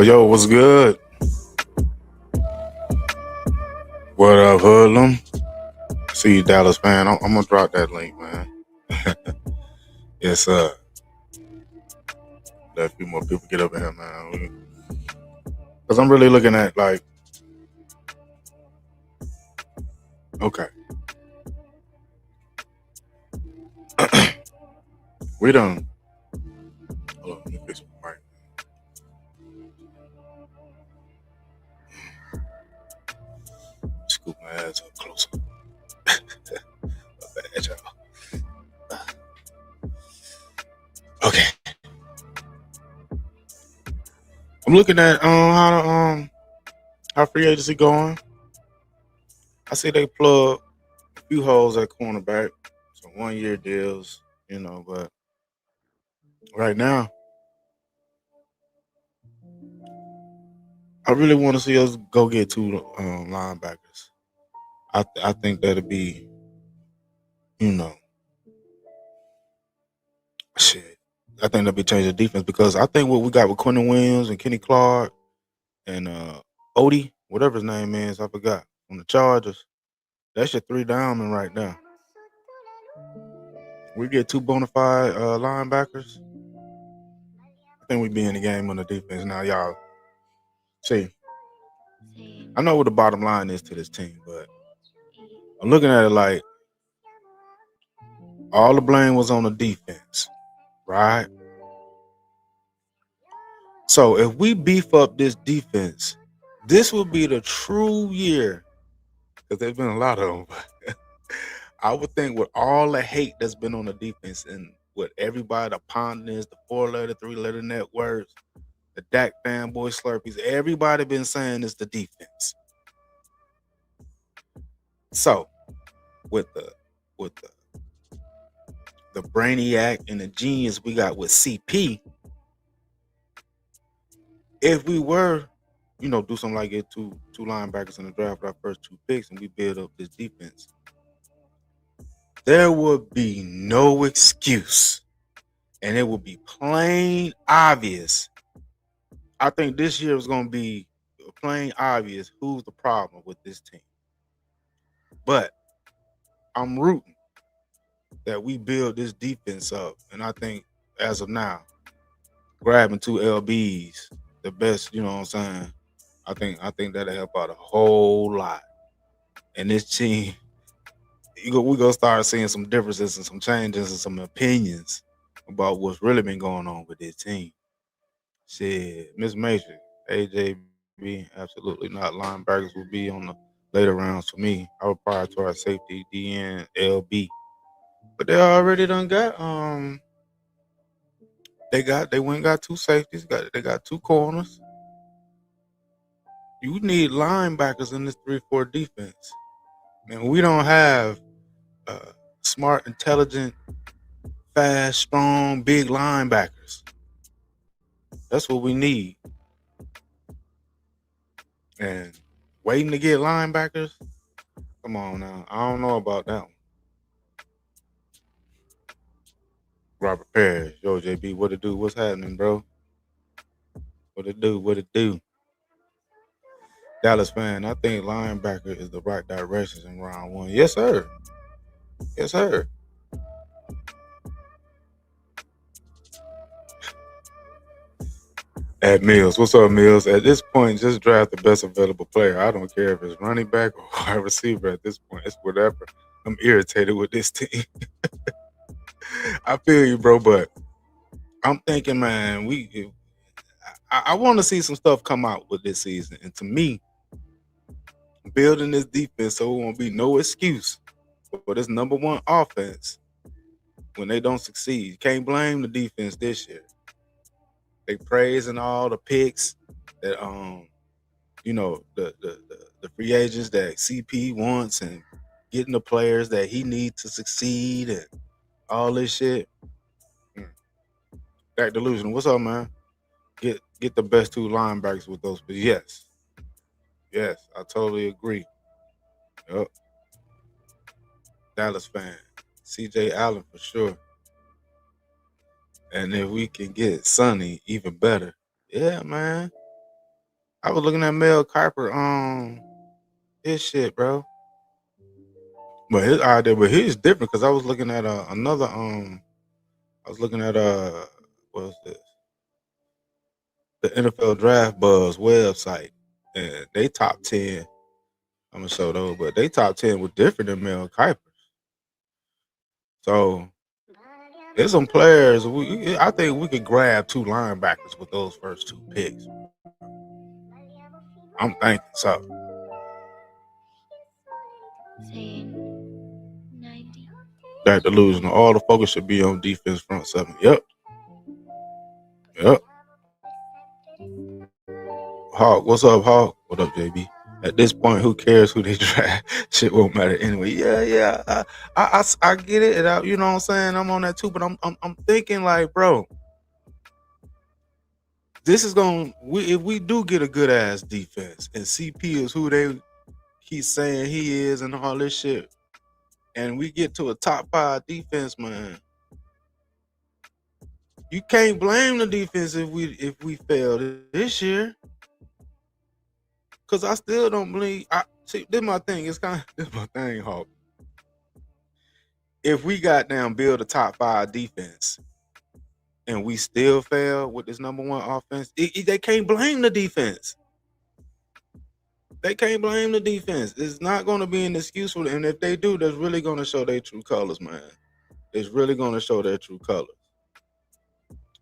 Yo, what's good? What up, Hoodlum? See you, Dallas fan. I'm gonna drop that link, man. Yes, let a few more people get up in here, man. Because I'm really looking at, like, okay. We done. Hold on, let me fix my mic. Scoop my ass up closer. Bad, y'all. Okay. I'm looking at how free agency going. I see they plug a few holes at cornerback, some 1-year deals, but right now I really want to see us go get 2 linebackers. I think that'd be, shit. I think that'd be changing the defense because I think what we got with Quentin Williams and Kenny Clark and Odie, whatever his name is, I forgot, on the Chargers, that's your 3 diamond right now. We get 2 bona fide linebackers. I think we be in the game on the defense now, y'all. See, I know what the bottom line is to this team, but I'm looking at it like all the blame was on the defense, right? So if we beef up this defense, this will be the true year, because there's been a lot of them. I would think with all the hate that's been on the defense and with everybody, the ponders, the 4-letter, 3-letter networks, the Dak fanboy slurpees, everybody been saying it's the defense. So with the brainiac and the genius we got with CP, if we were, do something like it, two linebackers in the draft with our first 2 picks, and we build up this defense, there would be no excuse, and it would be plain obvious. I think this year is going to be plain obvious who's the problem with this team. But I'm rooting that we build this defense up, and I think as of now, grabbing 2 LBs, the best, you know what I'm saying? I think that'll help out a whole lot. And this team, we're gonna start seeing some differences and some changes and some opinions about what's really been going on with this team. Shit, Miss Matrix, AJB, absolutely not. Linebackers will be on the later rounds for me. I would prioritize safety, DN, LB. But they already done got They went and got two safeties. They got two corners. You need linebackers in this 3-4 defense. And we don't have smart, intelligent, fast, strong, big linebackers. That's what we need. And waiting to get linebackers, come on now. I don't know about that one. Robert Parrish, yo, JB, what it do? What's happening, bro? What it do? What it do? Dallas fan, I think linebacker is the right direction in round one. Yes, sir. Yes, sir. At Mills, what's up, Mills? At this point, just draft the best available player. I don't care if it's running back or wide receiver. At this point, it's whatever. I'm irritated with this team. I feel you, bro, but I'm thinking, man, I want to see some stuff come out with this season. And to me, building this defense so it won't be no excuse for this number one offense when they don't succeed. You can't blame the defense this year. They praising all the picks that the free agents that CP wants and getting the players that he needs to succeed and all this shit. Dak Delusion, what's up, man? Get the best two linebackers with those. But yes, I totally agree. Yep. Dallas fan, CJ Allen for sure. And if we can get Sonny, even better. Yeah, man. I was looking at Mel Kiper, his shit, bro. But his idea, but his different because I was looking at another I was looking at what was this? The NFL Draft Buzz website, and they top 10. I'm gonna show those, but they top 10 was different than Mel Kiper. So there's some players. I think we could grab two linebackers with those first two picks. I'm thinking so. That delusional. All the focus should be on defense front seven. Yep. Hawk, what's up, Hawk? What up, JB? At this point, who cares who they draft? Shit won't matter anyway. Yeah. I get it. And you know what I'm saying? I'm on that too, but I'm thinking like, bro, this is if we do get a good ass defense and CP is who they keep saying he is and all this shit, and we get to a top 5 defense, man, you can't blame the defense if we fail this year. Cause I still don't believe. See, this is my thing. This is my thing, Hawk. If we got down build a top 5 defense and we still fail with this number one offense, they can't blame the defense. They can't blame the defense. It's not going to be an excuse for them. And if they do, that's really going to show their true colors, man. It's really going to show their true colors.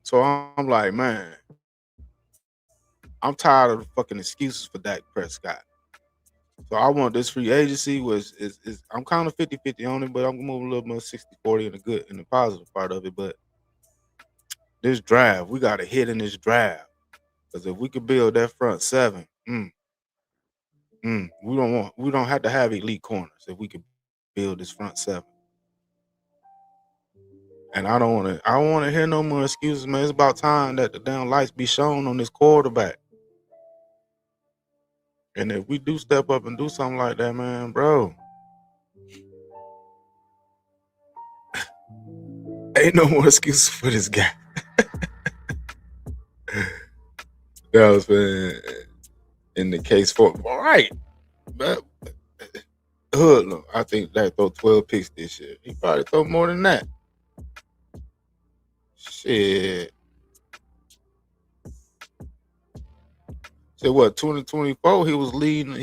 So I'm like, man, I'm tired of the fucking excuses for Dak Prescott. So I want this free agency I'm kind of 50-50 on it, but I'm gonna move a little more 60-40 in the good in the positive part of it. But this draft, we got to hit in this draft. Because if we could build that front seven, we don't have to have elite corners if we could build this front seven. And I don't want to hear no more excuses, man. It's about time that the damn lights be shown on this quarterback. And if we do step up and do something like that, man, bro, ain't no more excuses for this guy. That was in the case for right. But Hoodlum, I think that throw 12 picks this year. He probably throw more than that. Shit. So what? 2024, he was leading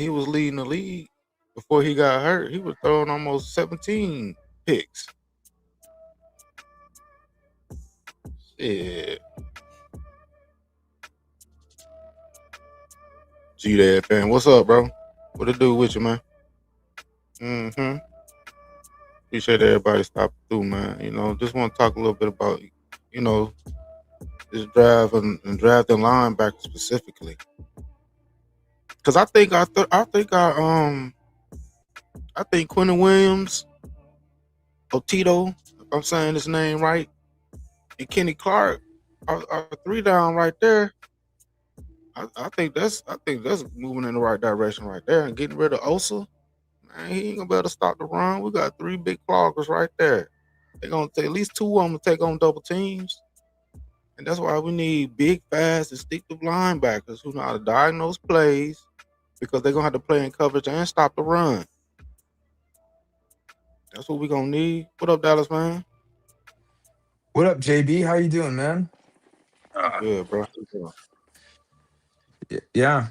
the league before he got hurt. He was throwing almost 17 picks. Shit. G-Dad fan, what's up, bro? What it do with you, man? Appreciate everybody stopping through, man. You know, just want to talk a little bit about, you know, is drafting linebackers specifically. Because I think Quentin Williams, Otito, if I'm saying his name right, and Kenny Clark are three down right there. I think that's moving in the right direction right there, and getting rid of Osa. Man, he ain't gonna be able to stop the run. We got three big cloggers right there. They're gonna take at least two of them to take on double teams. And that's why we need big, fast, instinctive linebackers who know how to diagnose plays because they're gonna have to play in coverage and stop the run. That's what we're gonna need. What up, Dallas man? What up, JB? How you doing, man? Good, bro. Yeah.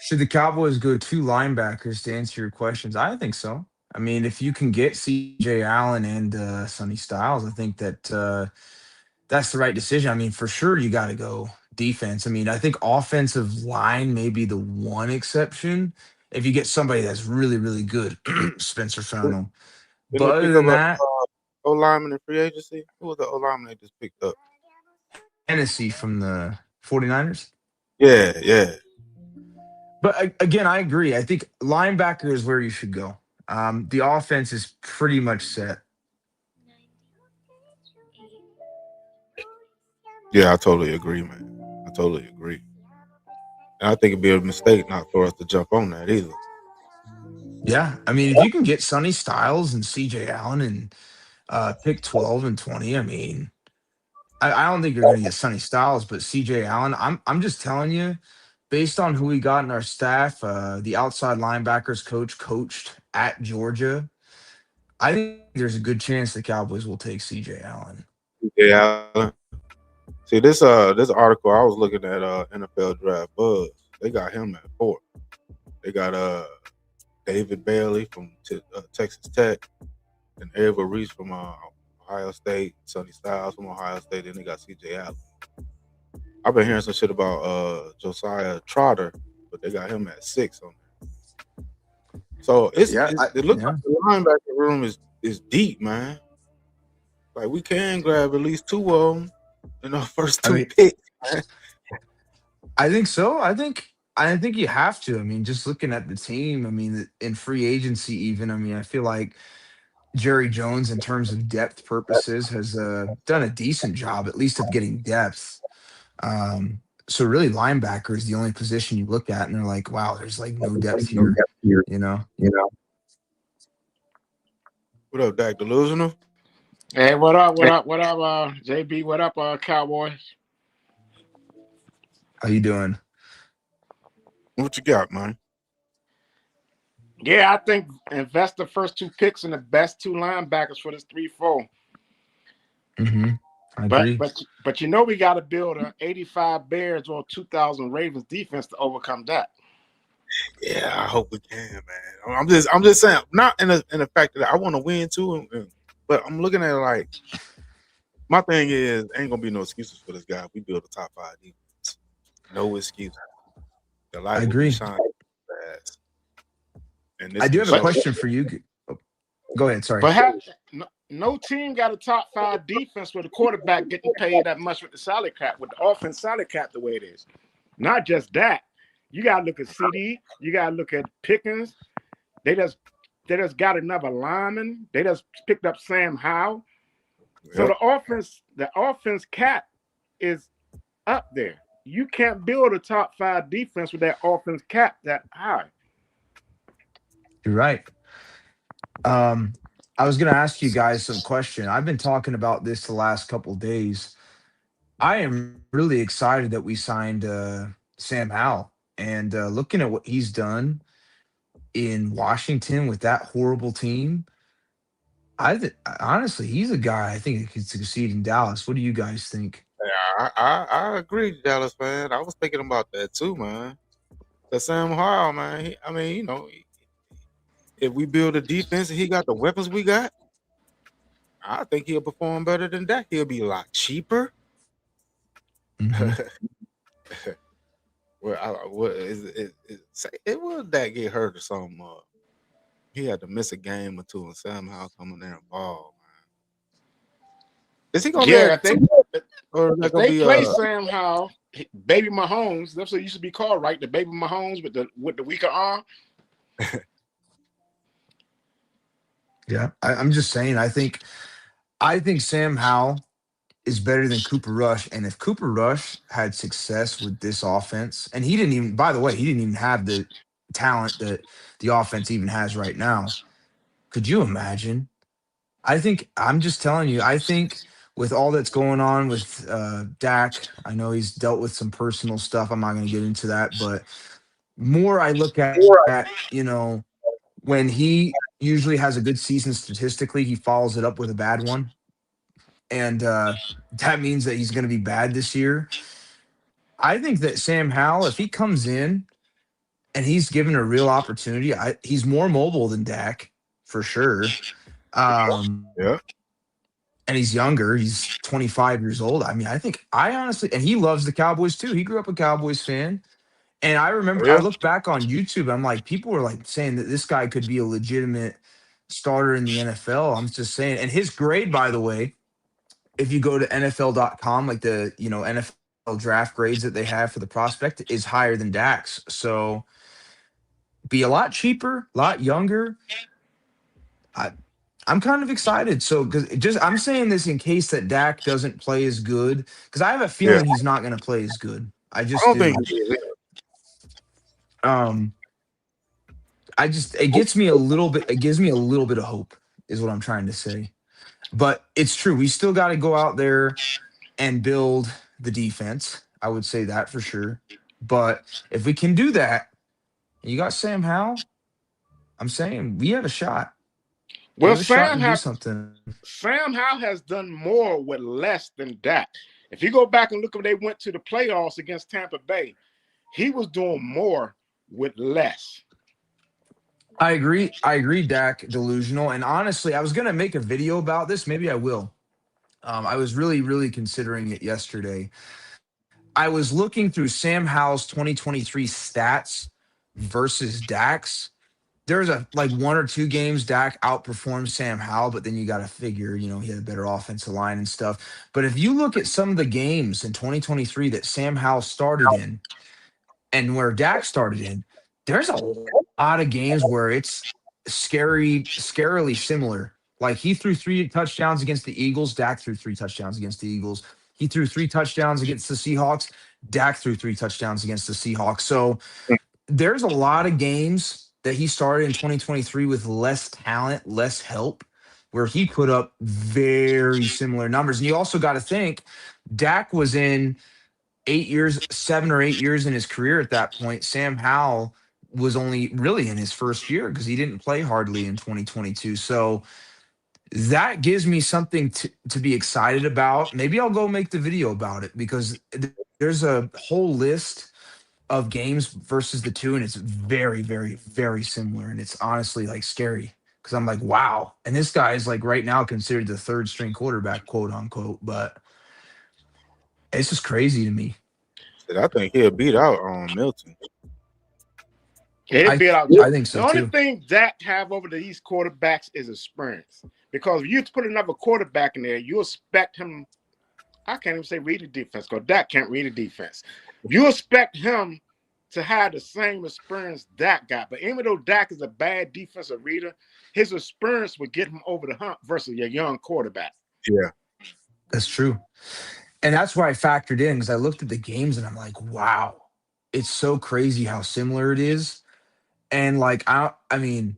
Should the Cowboys go two linebackers to answer your questions? I think so. I mean, if you can get CJ Allen and Sonny Styles, I think that that's the right decision. I mean, for sure, you got to go defense. I mean, I think offensive line may be the one exception. If you get somebody that's really, really good, Spencer Fennell. Didn't But they other pick than up a that, O lineman in free agency? Who was the O lineman they just picked up? Hennessy from the 49ers. Yeah, yeah. But again, I agree. I think linebacker is where you should go. The offense is pretty much set. Yeah, I totally agree, man. I totally agree. And I think it'd be a mistake not for us to jump on that either. Yeah, I mean, if you can get Sonny Styles and CJ Allen and pick 12 and 20, I mean, I don't think you're going to get Sonny Styles, but CJ Allen, I'm just telling you, based on who we got in our staff, the outside linebackers coach coached at Georgia, I think there's a good chance the Cowboys will take CJ Allen. Yeah, Allen. See this article I was looking at NFL Draft Buzz. They got him at 4. They got David Bailey from Texas Tech and Ava Reese from Ohio State, Sonny Styles from Ohio State, and they got CJ Allen. I've been hearing some shit about Josiah Trotter, but they got him at 6 on there. So Yeah, it looks like yeah. the linebacker room is deep, man. Like we can grab at least two of them in our first I two mean, picks. Man. I think so. I think you have to. I mean, just looking at the team, I mean, in free agency, even, I mean, I feel like Jerry Jones, in terms of depth purposes, has done a decent job, at least of getting depth. So really, linebacker is the only position you look at, and they're like, wow, there's like no depth here, you know. What up, Dak Delusional? Hey, what up? What up? What up, JB? What up, Cowboys? How you doing? What you got, man? Yeah, I think invest the first two picks in the best two linebackers for this 3-4. Mm-hmm. I But agree. but but you know we got to build an 85 Bears or 2,000 Ravens defense to overcome that. Yeah, I hope we can, man. I'm just saying, not in the fact that I want to win too, but I'm looking at it like my thing is ain't gonna be no excuses for this guy. If we build a top 5 defense, no excuse. The I light will be agree. shining fast, and I this do can have a But show. question for you. Oh, go ahead. Sorry. but no team got a top 5 defense with a quarterback getting paid that much with the salary cap, with the offense salary cap the way it is. Not just that. You got to look at CD. You got to look at Pickens. They just they just got another lineman. They just picked up Sam Howell. So Yep. the offense cap is up there. You can't build a top 5 defense with that offense cap that high. You're right. Um, I was going to ask you guys some question. I've been talking about this the last couple of days. I am really excited that we signed Sam Howell, and looking at what he's done in Washington with that horrible team. Honestly, he's a guy I think that could succeed in Dallas. What do you guys think? Yeah, I agree, Dallas fan. I was thinking about that too, man. The Sam Howell, man. I mean, if we build a defense and he got the weapons we got, I think he'll perform better than that. He'll be a lot cheaper. Hmm. What say it will that get hurt or something? He had to miss a game or two and somehow come in there and ball. Man. Is he gonna be Yeah, at if they two? or is that If gonna they be play Sam Howell, Baby Mahomes, that's what it used to be called, right? The Baby Mahomes with the weaker arm. Yeah, I'm just saying. I think Sam Howell is better than Cooper Rush. And if Cooper Rush had success with this offense, and he didn't even, by the way, he didn't even have the talent that the offense even has right now. Could you imagine? I think I'm just telling you. I think with all that's going on with Dak, I know he's dealt with some personal stuff. I'm not going to get into that, but more I look at, when he usually has a good season statistically, he follows it up with a bad one, and that means that he's going to be bad this year. I think that Sam Howell, if he comes in and he's given a real opportunity, he's more mobile than Dak for sure. Um, yeah? and he's younger. He's 25 years old. I mean, I honestly, and he loves the Cowboys too. He grew up a Cowboys fan. And I Oh, remember, I yeah. look back on YouTube, I'm like, people were like saying that this guy could be a legitimate starter in the NFL. I'm just saying. And his grade, by the way, if you go to NFL.com, like the, NFL draft grades that they have for the prospect is higher than Dak's. So be a lot cheaper, a lot younger. I, I'm kind of excited. So, because just I'm saying this in case that Dak doesn't play as good, because I have a Yeah. feeling he's not going to play as good. I I just don't think do. he is. Um, it gets me a little bit. It gives me a little bit of hope, is what I'm trying to say. But it's true. We still got to go out there and build the defense. I would say that for sure. But if we can do that, and you got Sam Howell, I'm saying we have a shot. We Well, have a shot to do something. Sam Howell has done more with less than Dak. If you go back and look when they went to the playoffs against Tampa Bay, he was doing more with less. I agree. I agree, Dak, delusional. And honestly, I was going to make a video about this. Maybe I will. I was really, really considering it yesterday. I was looking through Sam Howell's 2023 stats versus Dak's. There's like one or two games Dak outperformed Sam Howell, but then you got to figure, he had a better offensive line and stuff. But if you look at some of the games in 2023 that Sam Howell started in and where Dak started in, there's a lot of games where it's scarily similar. Like he threw three touchdowns against the Eagles, Dak threw three touchdowns against the Eagles. He threw three touchdowns against the Seahawks, Dak threw three touchdowns against the Seahawks. So there's a lot of games that he started in 2023 with less talent, less help, where he put up very similar numbers. And you also got to think Dak was in 8 years, 7 or 8 years in his career at that point. Sam Howell was only really in his first year because he didn't play hardly in 2022. So that gives me something to be excited about. Maybe I'll go make the video about it because there's a whole list of games versus the two, and it's very, very, very similar. And it's honestly like scary because I'm like, wow. And this guy is like right now considered the third string quarterback, quote unquote. But it's just crazy to me. Shit, I think he'll beat out Milton. It'd I be out. I think The so only too. thing Dak have over these quarterbacks is experience. Because if you put another quarterback in there, you expect him. I can't even say read the defense because Dak can't read the defense. You expect him to have the same experience Dak got. But even though Dak is a bad defensive reader, his experience would get him over the hump versus your young quarterback. Yeah. That's true. And that's why I factored in because I looked at the games and I'm like, wow, it's so crazy how similar it is. And like I mean,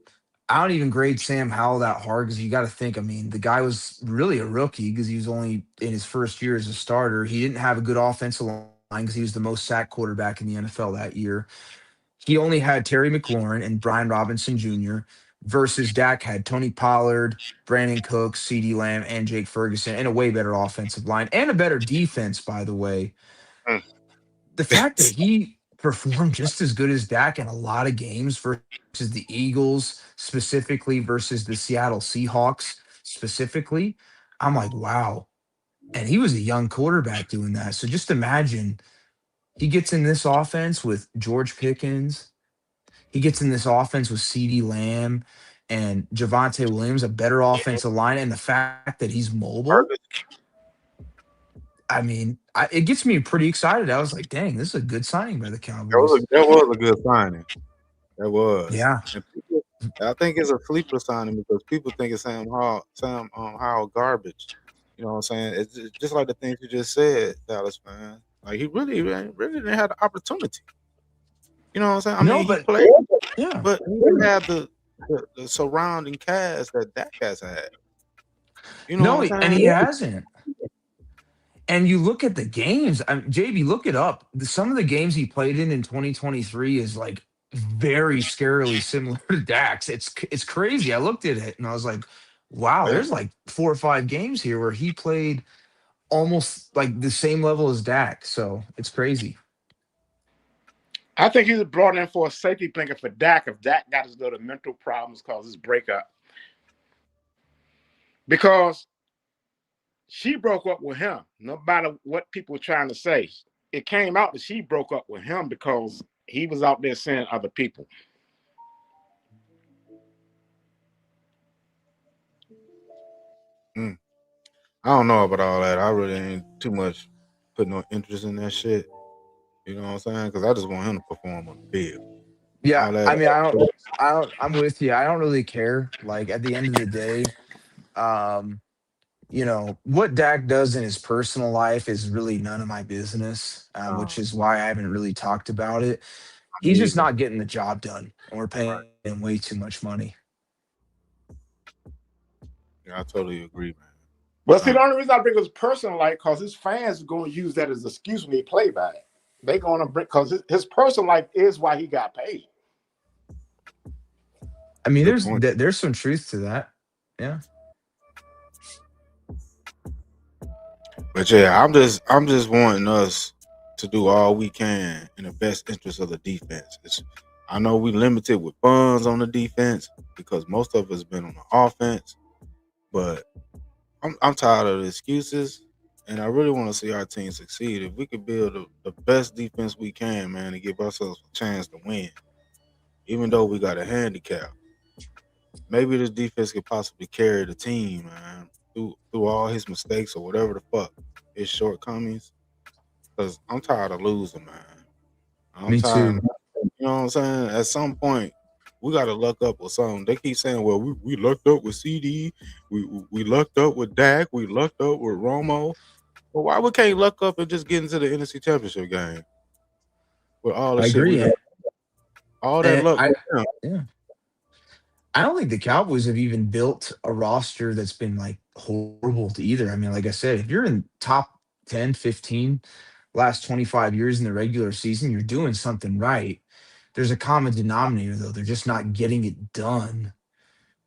I don't even grade Sam Howell that hard because you got to think. I mean, the guy was really a rookie because he was only in his first year as a starter. He didn't have a good offensive line because he was the most sacked quarterback in the NFL that year. He only had Terry McLaurin and Brian Robinson Jr. versus Dak had Tony Pollard, Brandon Cooks, CeeDee Lamb, and Jake Ferguson, and a way better offensive line and a better defense, by the way. Mm. The fact that he performed just as good as Dak in a lot of games versus the Eagles, specifically versus the Seattle Seahawks, specifically, I'm like, wow. And he was a young quarterback doing that. So just imagine he gets in this offense with George Pickens. He gets in this offense with CeeDee Lamb and Javante Williams, a better offensive line, and the fact that he's mobile. I mean, it gets me pretty excited. I was like, dang, this is a good signing by the That was Cowboys. a, that was a good signing. That was. Yeah. And people, I think it's a sleeper signing because people think it's Howell garbage. You know what I'm saying? It's just like the things you just said, Dallas man. Like he really didn't have the opportunity. You know what I'm saying? I No, mean, he but played, yeah. but he didn't have the surrounding cast that Dak has had. You know No, what I'm and saying? he hasn't. And you look at the games, JB, look it up. Some of the games he played in 2023 is like very scarily similar to Dax. It's crazy. I looked at it and I was like, wow, Yeah. there's like 4 or 5 games here where he played almost like the same level as Dak. So it's crazy. I think he was brought in for a safety blanket for Dak if Dak got his little mental problems cause his breakup. Because she broke up with him, no matter what people were trying to say. It came out that she broke up with him because he was out there seeing other people. Mm. I don't know about all that. I really ain't too much put no interest in that shit. You know what I'm saying? Because I just want him to perform on the field. Yeah, All that. I mean, I'm with you. I don't really care. Like at the end of the day, um, what Dak does in his personal life is really none of my business, which is why I haven't really talked about it. He's just Either. not getting the job done, and we're paying him way too much money. Yeah, I totally agree, man. But see, the Um, only reason I bring his personal life because his fans are going to use that as an excuse when they play by it. They're going to bring because his personal life is why he got paid. I mean, good there's point. there's some truth to that. Yeah, But yeah, I'm just wanting us to do all we can in the best interest of the defense. I know we limited with funds on the defense because most of us been on the offense, but I'm tired of the excuses, and I really want to see our team succeed. If we could build the best defense we can, man, and give ourselves a chance to win, even though we got a handicap, maybe this defense could possibly carry the team, man, through all his mistakes or whatever the fuck his shortcomings. Cause I'm tired of losing, man. I'm me tired. too. You know what I'm saying? At some point, we got to luck up with something. They keep saying, "Well, we lucked up with CD, we lucked up with Dak, we lucked up with Romo." But why we can't luck up and just get into the NFC Championship game with all the I shit we agree. got? All that And luck I with them. yeah, I don't think the Cowboys have even built a roster that's been like horrible to either. I mean, like I said, if you're in top 10, 15 last 25 years in the regular season, you're doing something right. There's a common denominator though. They're just not getting it done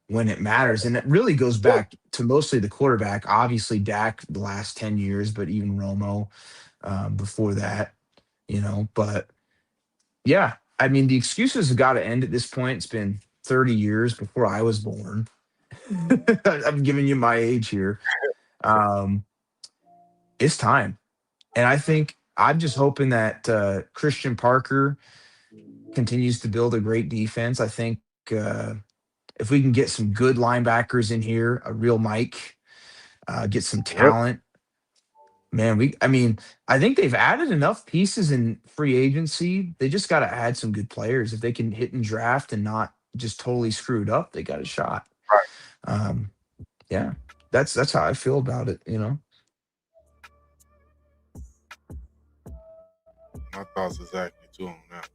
when it matters. And it really goes back to mostly the quarterback. Obviously, Dak the last 10 years, but even Romo before that, But yeah, I mean, the excuses have got to end at this point. It's been 30 years before I was born. I'm giving you my age here. Um, it's time. And I think I'm just hoping that Christian Parker continues to build a great defense. I think if we can get some good linebackers in here, a real Mike, get some Yep. talent. Man, I mean, I think they've added enough pieces in free agency. They just got to add some good players. If they can hit and draft and not just totally screwed up, they got a shot. Um, yeah, that's how I feel about it. My thoughts exactly too on that.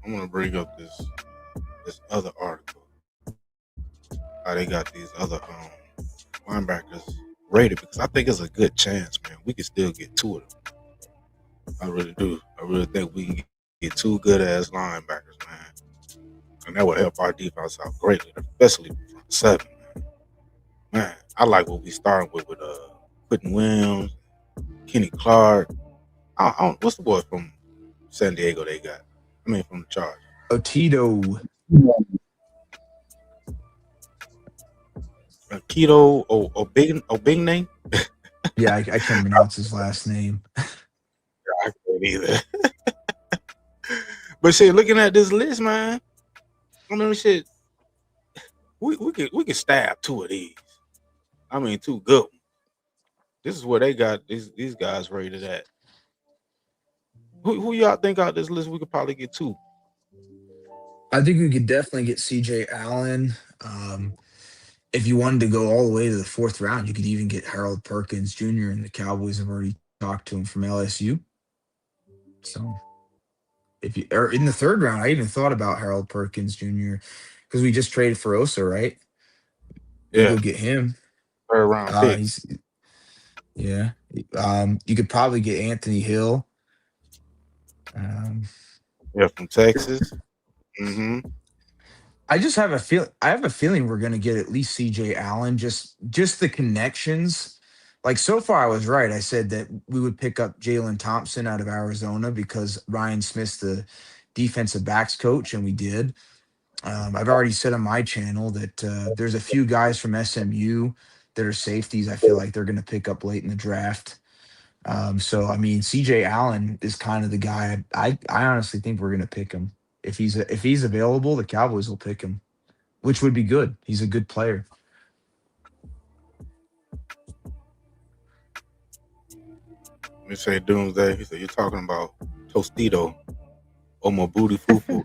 I'm gonna bring up this other article. How they got these other linebackers rated because I think it's a good chance, man. We can still get two of them. I really do. I really think we can get two good ass linebackers, man, and that would help our defense out greatly, especially from seven. Man, I like what we starting with Quentin Williams, Kenny Clark. What's the boy from San Diego they got? I mean, from the Chargers. Otito. Keto Obigne. Yeah, I can't pronounce his last name. I can't either. But shit, looking at this list, man, I mean, shit, we could stab two of these. I mean, two good ones. This is where they got these guys rated at. Who y'all think out this list we could probably get two? I think we could definitely get CJ Allen. If you wanted to go all the way to the fourth round, you could even get Harold Perkins Jr. and the Cowboys have already talked to him from LSU. So if you or in the third round, I even thought about Harold Perkins Jr. because we just traded for Osa, right? We could Yeah, go get him. third round pick. He's yeah. You could probably get Anthony Hill. Um, Yeah, from Texas. Mm-hmm. I just have a feel. I have a feeling we're going to get at least C.J. Allen. Just the connections. Like so far, I was right. I said that we would pick up Jalen Thompson out of Arizona because Ryan Smith's the defensive backs coach, and we did. I've already said on my channel that there's a few guys from SMU that are safeties. I feel like they're going to pick up late in the draft. So I mean, C.J. Allen is kind of the guy. I honestly think we're going to pick him if he's available. The Cowboys will pick him, which would be good. He's a good player. Let me say Doomsday. He said you're talking about Tostito or my booty fufu.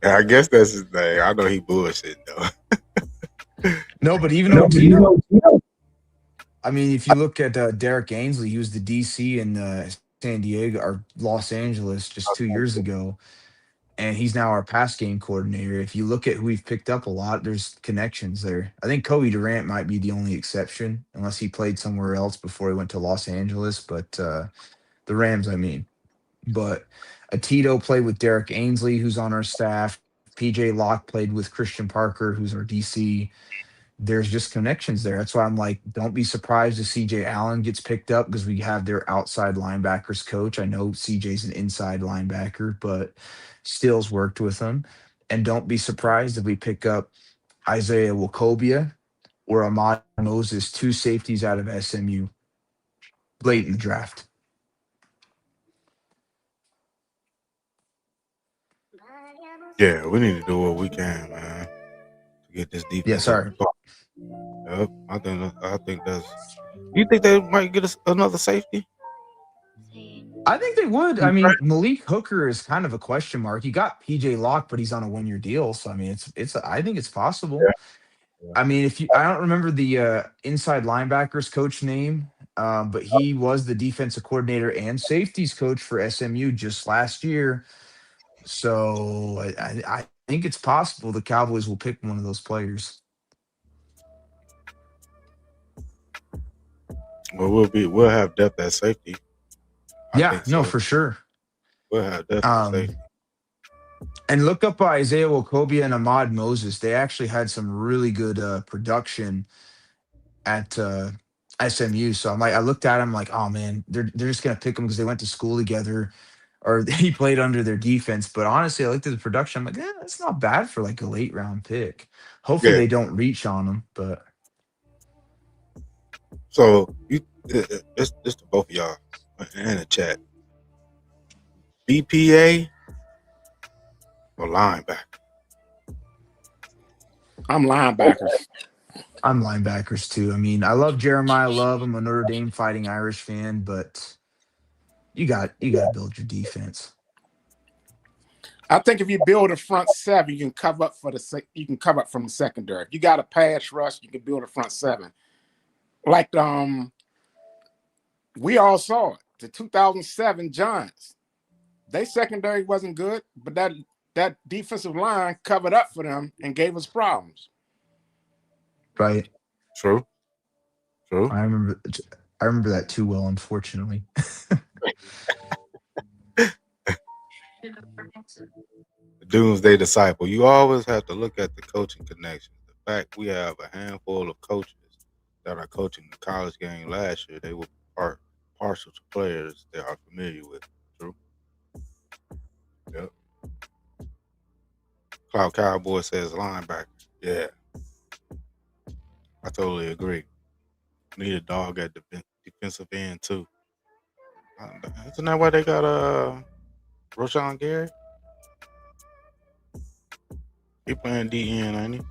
I guess that's his name. I know he bullshit though. No, but even Otito. I mean, if you look at Derek Ainsley, he was the DC in San Diego or Los Angeles just 2 years ago, and he's now our pass game coordinator. If you look at who we've picked up a lot, there's connections there. I think Kobe Durant might be the only exception, unless he played somewhere else before he went to Los Angeles. But the Rams, I mean. But Atito played with Derek Ainsley, who's on our staff. PJ Locke played with Christian Parker, who's our DC. There's just connections there. That's why I'm like, don't be surprised if CJ Allen gets picked up because we have their outside linebackers coach. I know CJ's an inside linebacker, but Stills worked with him. And don't be surprised if we pick up Isaiah Wokobia or Ahmad Moses, two safeties out of SMU late in the draft. Yeah, we need to do what we can, man, to get this Yeah, defense up sorry. the top. Yep, I think that's. You think they might get us another safety? I think they would. I mean, Malik Hooker is kind of a question mark. You got PJ Locke, but he's on a 1 year deal. So I mean, it's I think it's possible. Yeah. I mean, if you I don't remember the inside linebackers coach name, but he was the defensive coordinator and safeties coach for SMU just last year. So I think it's possible the Cowboys will pick one of those players. Well, we'll have depth at safety. I Yeah, think no, so. for sure. We'll have depth at Um, safety. and look up Isaiah Wokobia and Ahmad Moses. They actually had some really good production at SMU. So I'm like, I looked at him like, oh man, they're just gonna pick him because they went to school together, or he played under their defense. But honestly, I looked at the production. I'm like, that's not bad for like a late round pick. Hopefully, Yeah. they don't reach on him. But So it's to both of y'all in the chat. BPA or linebacker? I'm linebackers. I'm linebackers too. I mean, I love Jeremiah Love. I'm a Notre Dame Fighting Irish fan, but you got to build your defense. I think if you build a front seven, you can cover up you can cover up from the secondary. If you got a pass rush, you can build a front seven. Like we all saw it. The 2007 Giants, they secondary wasn't good, but that defensive line covered up for them and gave us problems. Right. True. I remember that too well, unfortunately. Doomsday disciple. You always have to look at the coaching connections. The fact we have a handful of coaches that are coaching the college game last year, they were partial to players they are familiar with. True. Yep. Cloud Cowboy says linebacker. Yeah, I totally agree. Need a dog at defensive end too. Isn't that why they got Roshan Gary? He playing DN, ain't he?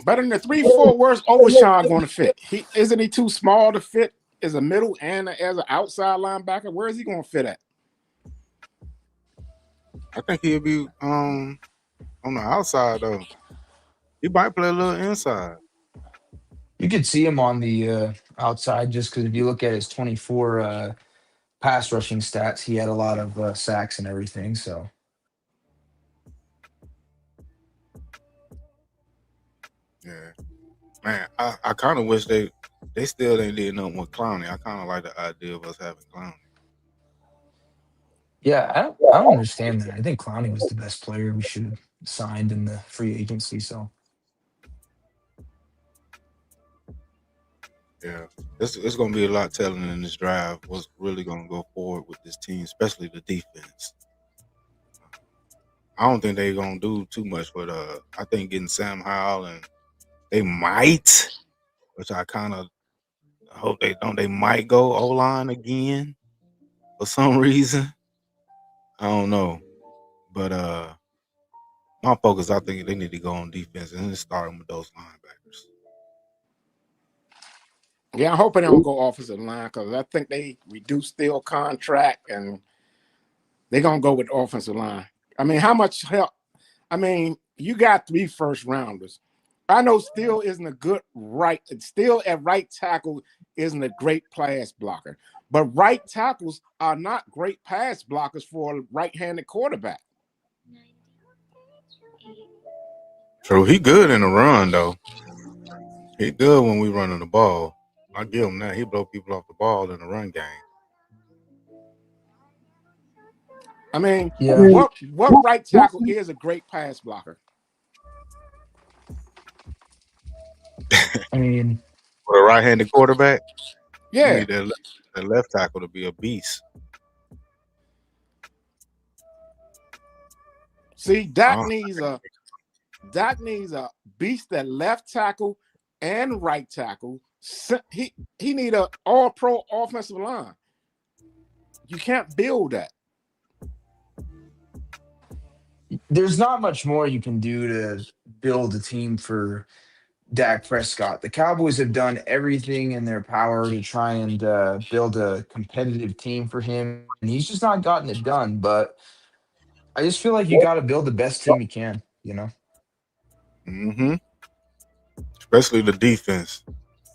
But in the 3-4, where's Overshawn going to fit? Isn't he too small to fit as a middle and as an outside linebacker? Where is he going to fit at? I think he'll be on the outside though. He might play a little inside. You could see him on the outside just because if you look at his 24 pass rushing stats, he had a lot of sacks and everything. So Yeah, man. I kind of wish they still ain't did nothing with Clowney. I kind of like the idea of us having Clowney. yeah, I don't understand that. I think Clowney was the best player we should have signed in the free agency. So Yeah, it's gonna be a lot telling in this drive. What's really gonna go forward with this team, especially the defense. I don't think they're gonna do too much with I think getting Sam Howell and they might, which I kind of hope they don't. They might go O line again for some reason. I don't know, but my focus, I think they need to go on defense and just start with those linebackers. Yeah, I'm hoping they don't go offensive line because I think they reduced their contract and they're going to go with offensive line. I mean, how much help? I mean, you got 3 first rounders. I know Steele isn't a good right. Steele at right tackle isn't a great pass blocker, but right tackles are not great pass blockers for a right-handed quarterback. True, he good in the run though. He good when we running the ball. I give him that. He blow people off the ball in the run game. I mean, yeah, what right tackle is a great pass blocker? I mean, For a right-handed quarterback, you Yeah. need that left tackle to be a beast. See, Uh, Dak needs a beast at left tackle and right tackle. He need a all pro offensive line. You can't build that. there's not much more you can do to build a team for Dak Prescott. The Cowboys have done everything in their power to try and build a competitive team for him, and he's just not gotten it done. But I just feel like you got to build the best team you can. You know. mm-hmm. Especially the defense.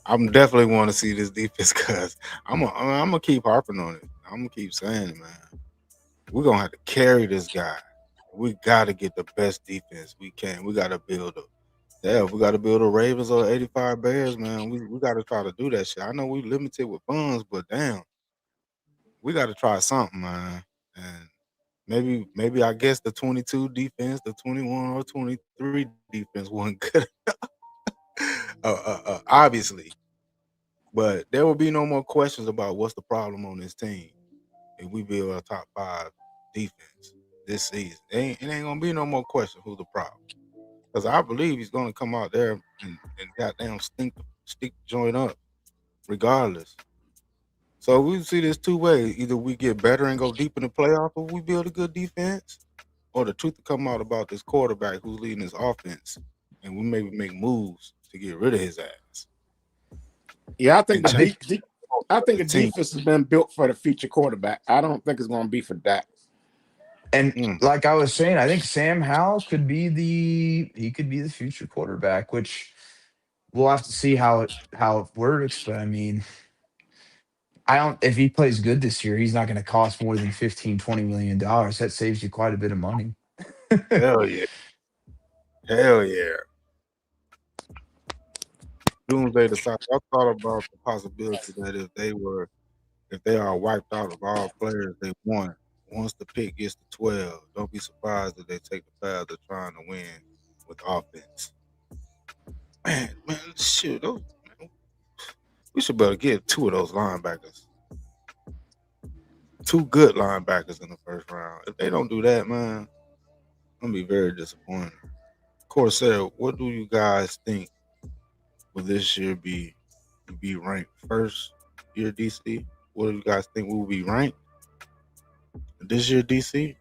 I'm definitely want to see this defense because I'm gonna keep harping on it. I'm gonna keep saying it, man. We're gonna have to carry this guy. We gotta get the best defense we can. We gotta build a if we gotta build a Ravens or 85 Bears, man. We gotta try to do that shit. I know we limited with funds, but damn, we gotta try something, man. And maybe I guess the 22 defense, the 21 or 23 defense wasn't good. Obviously. But there will be no more questions about what's the problem on this team if we build a top 5 defense this season. It ain't gonna be no more question who's the problem. Because I believe he's gonna come out there and goddamn stick the joint up regardless. So we see this two ways. Either we get better and go deep in the playoff or we build a good defense. Or the truth will come out about this quarterback who's leading this offense and we maybe make moves to get rid of his ass Yeah, and I think I think the the team. defense has been built for the future quarterback. I don't think it's going to be for Dak. And Mm. like I was saying, I think Sam Howell could be the future quarterback, which we'll have to see how it works. But I mean, I don't if he plays good this year, he's not going to cost more than 15-20 million dollars. That saves you quite a bit of money. Hell yeah. Hell yeah. Doomsday decide. I thought about the possibility that if they are wiped out of all players they want, once the pick gets to 12, don't be surprised if they take the path of trying to win with offense. Man, shit, man, we should better get 2 of those linebackers. 2 good linebackers in the first round. If they don't do that, man, I'm gonna be very disappointed. Corsair, what do you guys think will this year be ranked first year DC? What do you guys think will be ranked this year DC?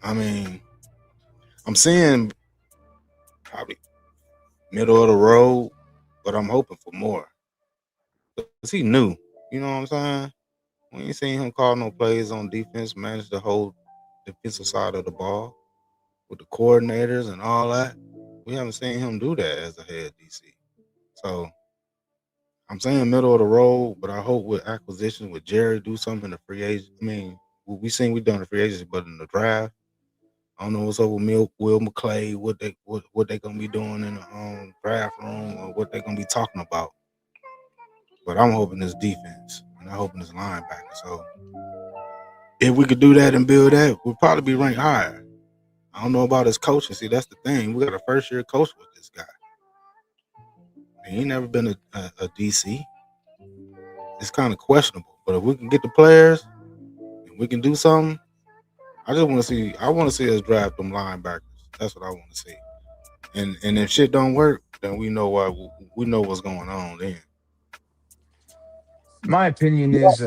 I mean, I'm seeing probably middle of the road, but I'm hoping for more. Cause he new. You know what I'm saying? We ain't seen him call no plays on defense, manage the whole defensive side of the ball with the coordinators and all that. We haven't seen him do that as a head DC. So I'm saying middle of the road, but I hope with acquisitions with Jerry do something in the free agent. I mean, we seen we done the free agency, but in the draft, I don't know what's up with Will McClay, what they gonna be doing in the draft room or what they gonna be talking about. But I'm hoping this defense and I'm hoping this linebacker. So if we could do that and build that, we'll probably be ranked higher. I don't know about his coaching. See, that's the thing. We got a first year coach with this guy. He ain't never been a DC. It's kind of questionable. But if we can get the players and we can do something, I just want to see. I want to see us draft them linebackers. That's what I want to see. And if shit don't work, then we know why. We know what's going on then. My opinion is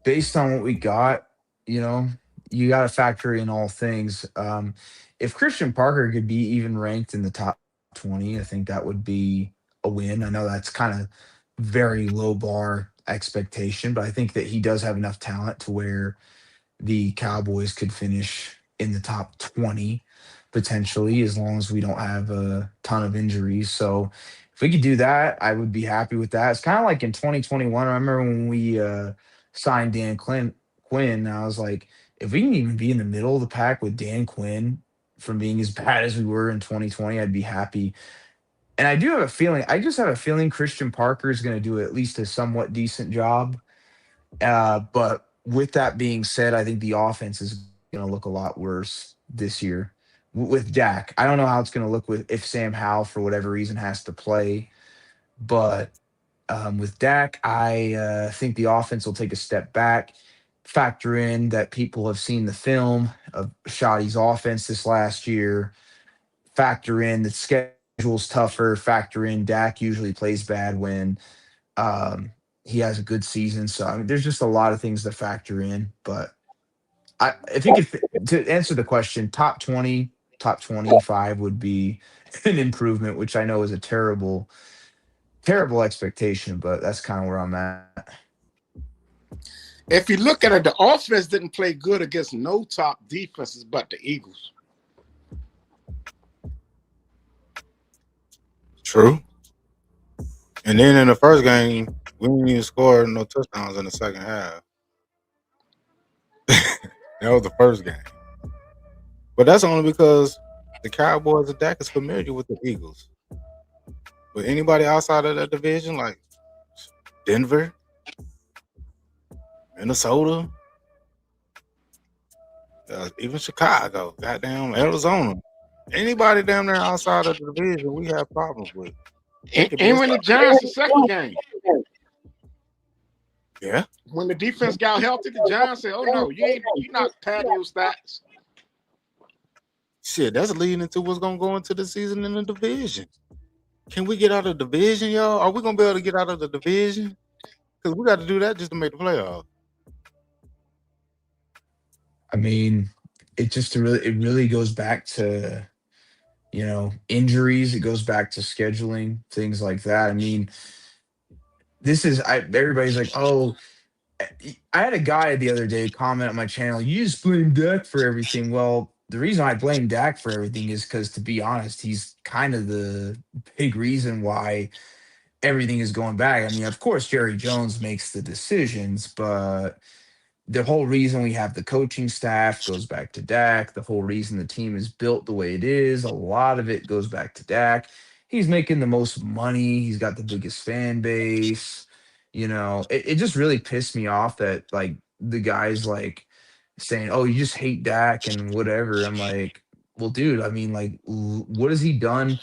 based on what we got, you got to factor in all things. If Christian Parker could be even ranked in the top 20, I think that would be a win. I know that's kind of very low bar expectation, but I think that he does have enough talent to where the Cowboys could finish in the top 20 potentially, as long as we don't have a ton of injuries. So if we could do that, I would be happy with that. It's kind of like in 2021. I remember when we signed Quinn. I was like, if we can even be in the middle of the pack with Dan Quinn from being as bad as we were in 2020, I'd be happy. And I do have a feeling, I just have a feeling Christian Parker is going to do at least a somewhat decent job. But with that being said, I think the offense is going to look a lot worse this year with Dak. I don't know how it's going to look with if Sam Howell for whatever reason has to play, but with Dak, I think the offense will take a step back. Factor in that people have seen the film of Shoddy's offense this last year. Factor in the schedule's tougher. Factor in Dak usually plays bad when um, he has a good season. So I mean, there's just a lot of things to factor in. But if you could to answer the question, top 20, top 25 would be an improvement, which I know is a terrible, terrible expectation, but that's kind of where I'm at. If you look at it, the offense didn't play good against no top defenses but the Eagles. True. And then in the first game, we didn't even score no touchdowns in the second half. That was the first game. But that's only because the Cowboys and Dak is familiar with the Eagles. But anybody outside of that division, like Denver, Minnesota, even Chicago, goddamn Arizona, anybody down there outside of the division, we have problems with. They could be And a when the stop. Giants the second game, Yeah. when the defense got healthy, the Giants said, "Oh no, you're not padding your stats." Shit, that's leading into what's gonna go into the season in the division. Can we get out of the division, y'all? Are we gonna be able to get out of the division? Because we got to do that just to make the playoffs. I mean, it really goes back to injuries. It goes back to scheduling, things like that. I mean, everybody's like, oh, I had a guy the other day comment on my channel, you just blame Dak for everything. Well, the reason I blame Dak for everything is because, to be honest, he's kind of the big reason why everything is going back. I mean, of course, Jerry Jones makes the decisions, but the whole reason we have the coaching staff goes back to Dak. The whole reason the team is built the way it is, a lot of it goes back to Dak. He's making the most money. He's got the biggest fan base. It just really pissed me off that like the guys like saying, "Oh, you just hate Dak and whatever." I'm like, well, dude, I mean, like, what has he done?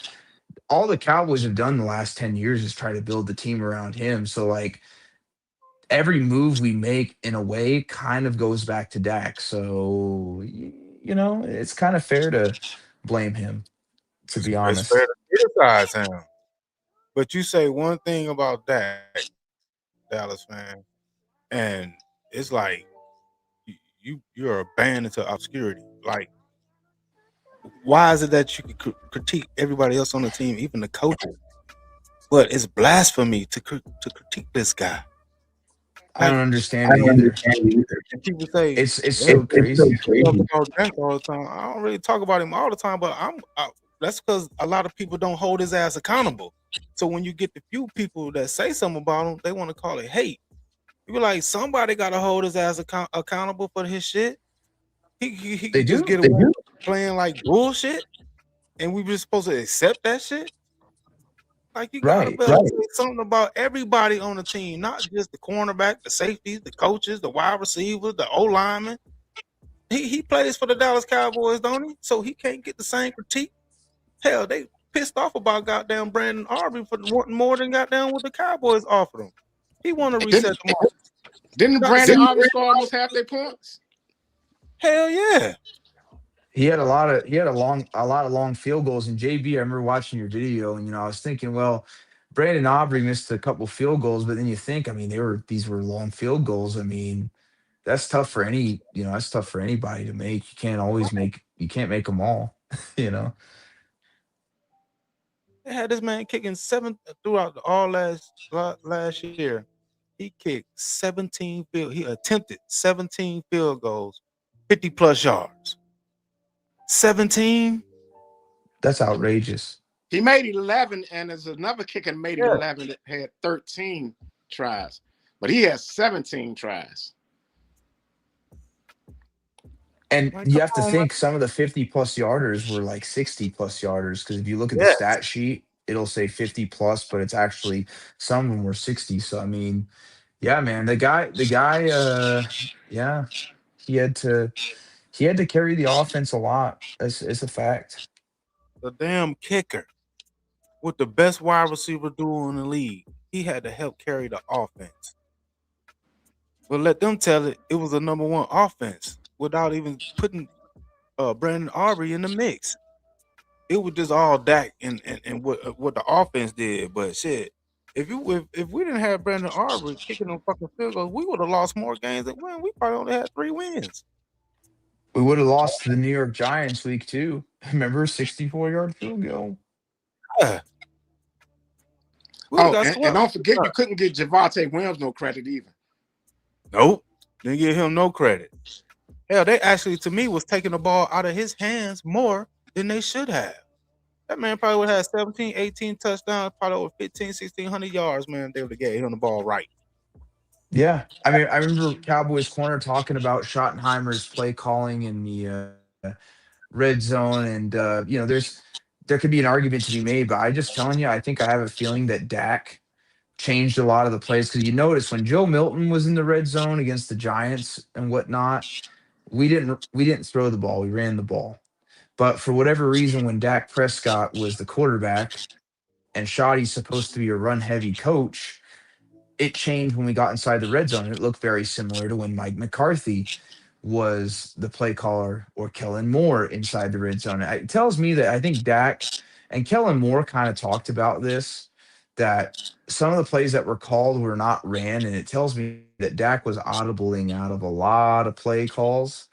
All the Cowboys have done the last 10 years is try to build the team around him. So like every move we make in a way kind of goes back to Dak. So, it's kind of fair to blame him, to be It's fair honest. to criticize him. But you say one thing about Dak, Dallas fan, and it's like you're a banned into obscurity. Like Why is it that you can critique everybody else on the team, even the coaches, but it's blasphemy to critique this guy? I Like don't understand it either. and people say, It's "Hey, so crazy. you talk about Dak all the time." I don't really talk about him all the time, but that's because a lot of people don't hold his ass accountable. So when you get the few people that say something about him, they want to call it hate. You be like, somebody got to hold his ass accountable for his shit. He They could just do. get away playing like bullshit, and we just supposed to accept that shit. Like you gotta Right. be able to say something about everybody on the team, not just the cornerback, the safeties, the coaches, the wide receivers, the O lineman. He plays for the Dallas Cowboys, don't he? So he can't get the same critique. Hell, they pissed off about goddamn Brandon Aubrey for wanting more than goddamn what the Cowboys offered him. He want to reset the market. Didn't Brandon Aubrey score almost half their points? Hell yeah. He had a lot of long field goals. And JB, I remember watching your video, and I was thinking, well, Brandon Aubrey missed a couple field goals, but then you think, I mean, these were long field goals. I mean, that's tough for that's tough for anybody to make. You can't make them all, you know. They had this man kicking seven throughout all last year. He kicked 17 field. He attempted 17 field goals, 50 plus yards. 17. That's outrageous. He made 11, and there's another kicker made Yeah. 11 that had 13 tries, but he has 17 tries. And Like, you come have to on, man. think some of the 50 plus yarders were like 60 plus yarders. Because if you look at the Yes. stat sheet, it'll say 50 plus, but it's actually some of them were 60. So I mean, yeah, man, yeah, he had to he had to carry the offense a lot. It's a fact. The damn kicker with the best wide receiver duo in the league. He had to help carry the offense. But let them tell it, it was a number one offense without even putting Brandon Aubrey in the mix. It was just all Dak and what the offense did. But shit, if we didn't have Brandon Aubrey kicking them fucking field goals, we would have lost more games than win. We probably only had 3 wins. We would have lost to the New York Giants week 2. Remember 64-yard field goal? Yeah. We would Oh, have got and swept. don't forget, you couldn't get Javonte Williams no credit either. Nope. Didn't give him no credit. Hell, they actually, to me, was taking the ball out of his hands more than they should have. That man probably would have had 17, 18 touchdowns, probably over 15, 1,600 yards, man. They would have gave him the ball right. Yeah, I mean, I remember Cowboys corner talking about Schottenheimer's play calling in the red zone, and there could be an argument to be made, but I just telling you, I think I have a feeling that Dak changed a lot of the plays because you notice when Joe Milton was in the red zone against the Giants and whatnot, we didn't throw the ball, we ran the ball. But for whatever reason, when Dak Prescott was the quarterback and Shoddy's supposed to be a run heavy coach, it changed when we got inside the red zone. It looked very similar to when Mike McCarthy was the play caller or Kellen Moore inside the red zone. It tells me that I think Dak and Kellen Moore kind of talked about this, that some of the plays that were called were not ran. And it tells me that Dak was audibling out of a lot of play calls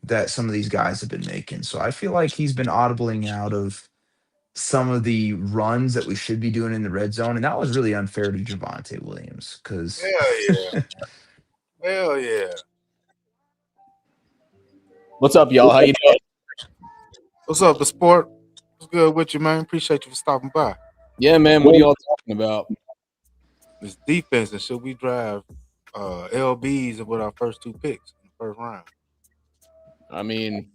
that some of these guys have been making. So I feel like he's been audibling out of some of the runs that we should be doing in the red zone. And that was really unfair to Javonte Williams because Hell yeah. Hell yeah. What's up, y'all? How you doing? What's up, the sport? What's good with you, man? Appreciate you for stopping by. Yeah, man. What are y'all talking about? This defense and should we drive LBs with our first 2 picks in the first round? I mean,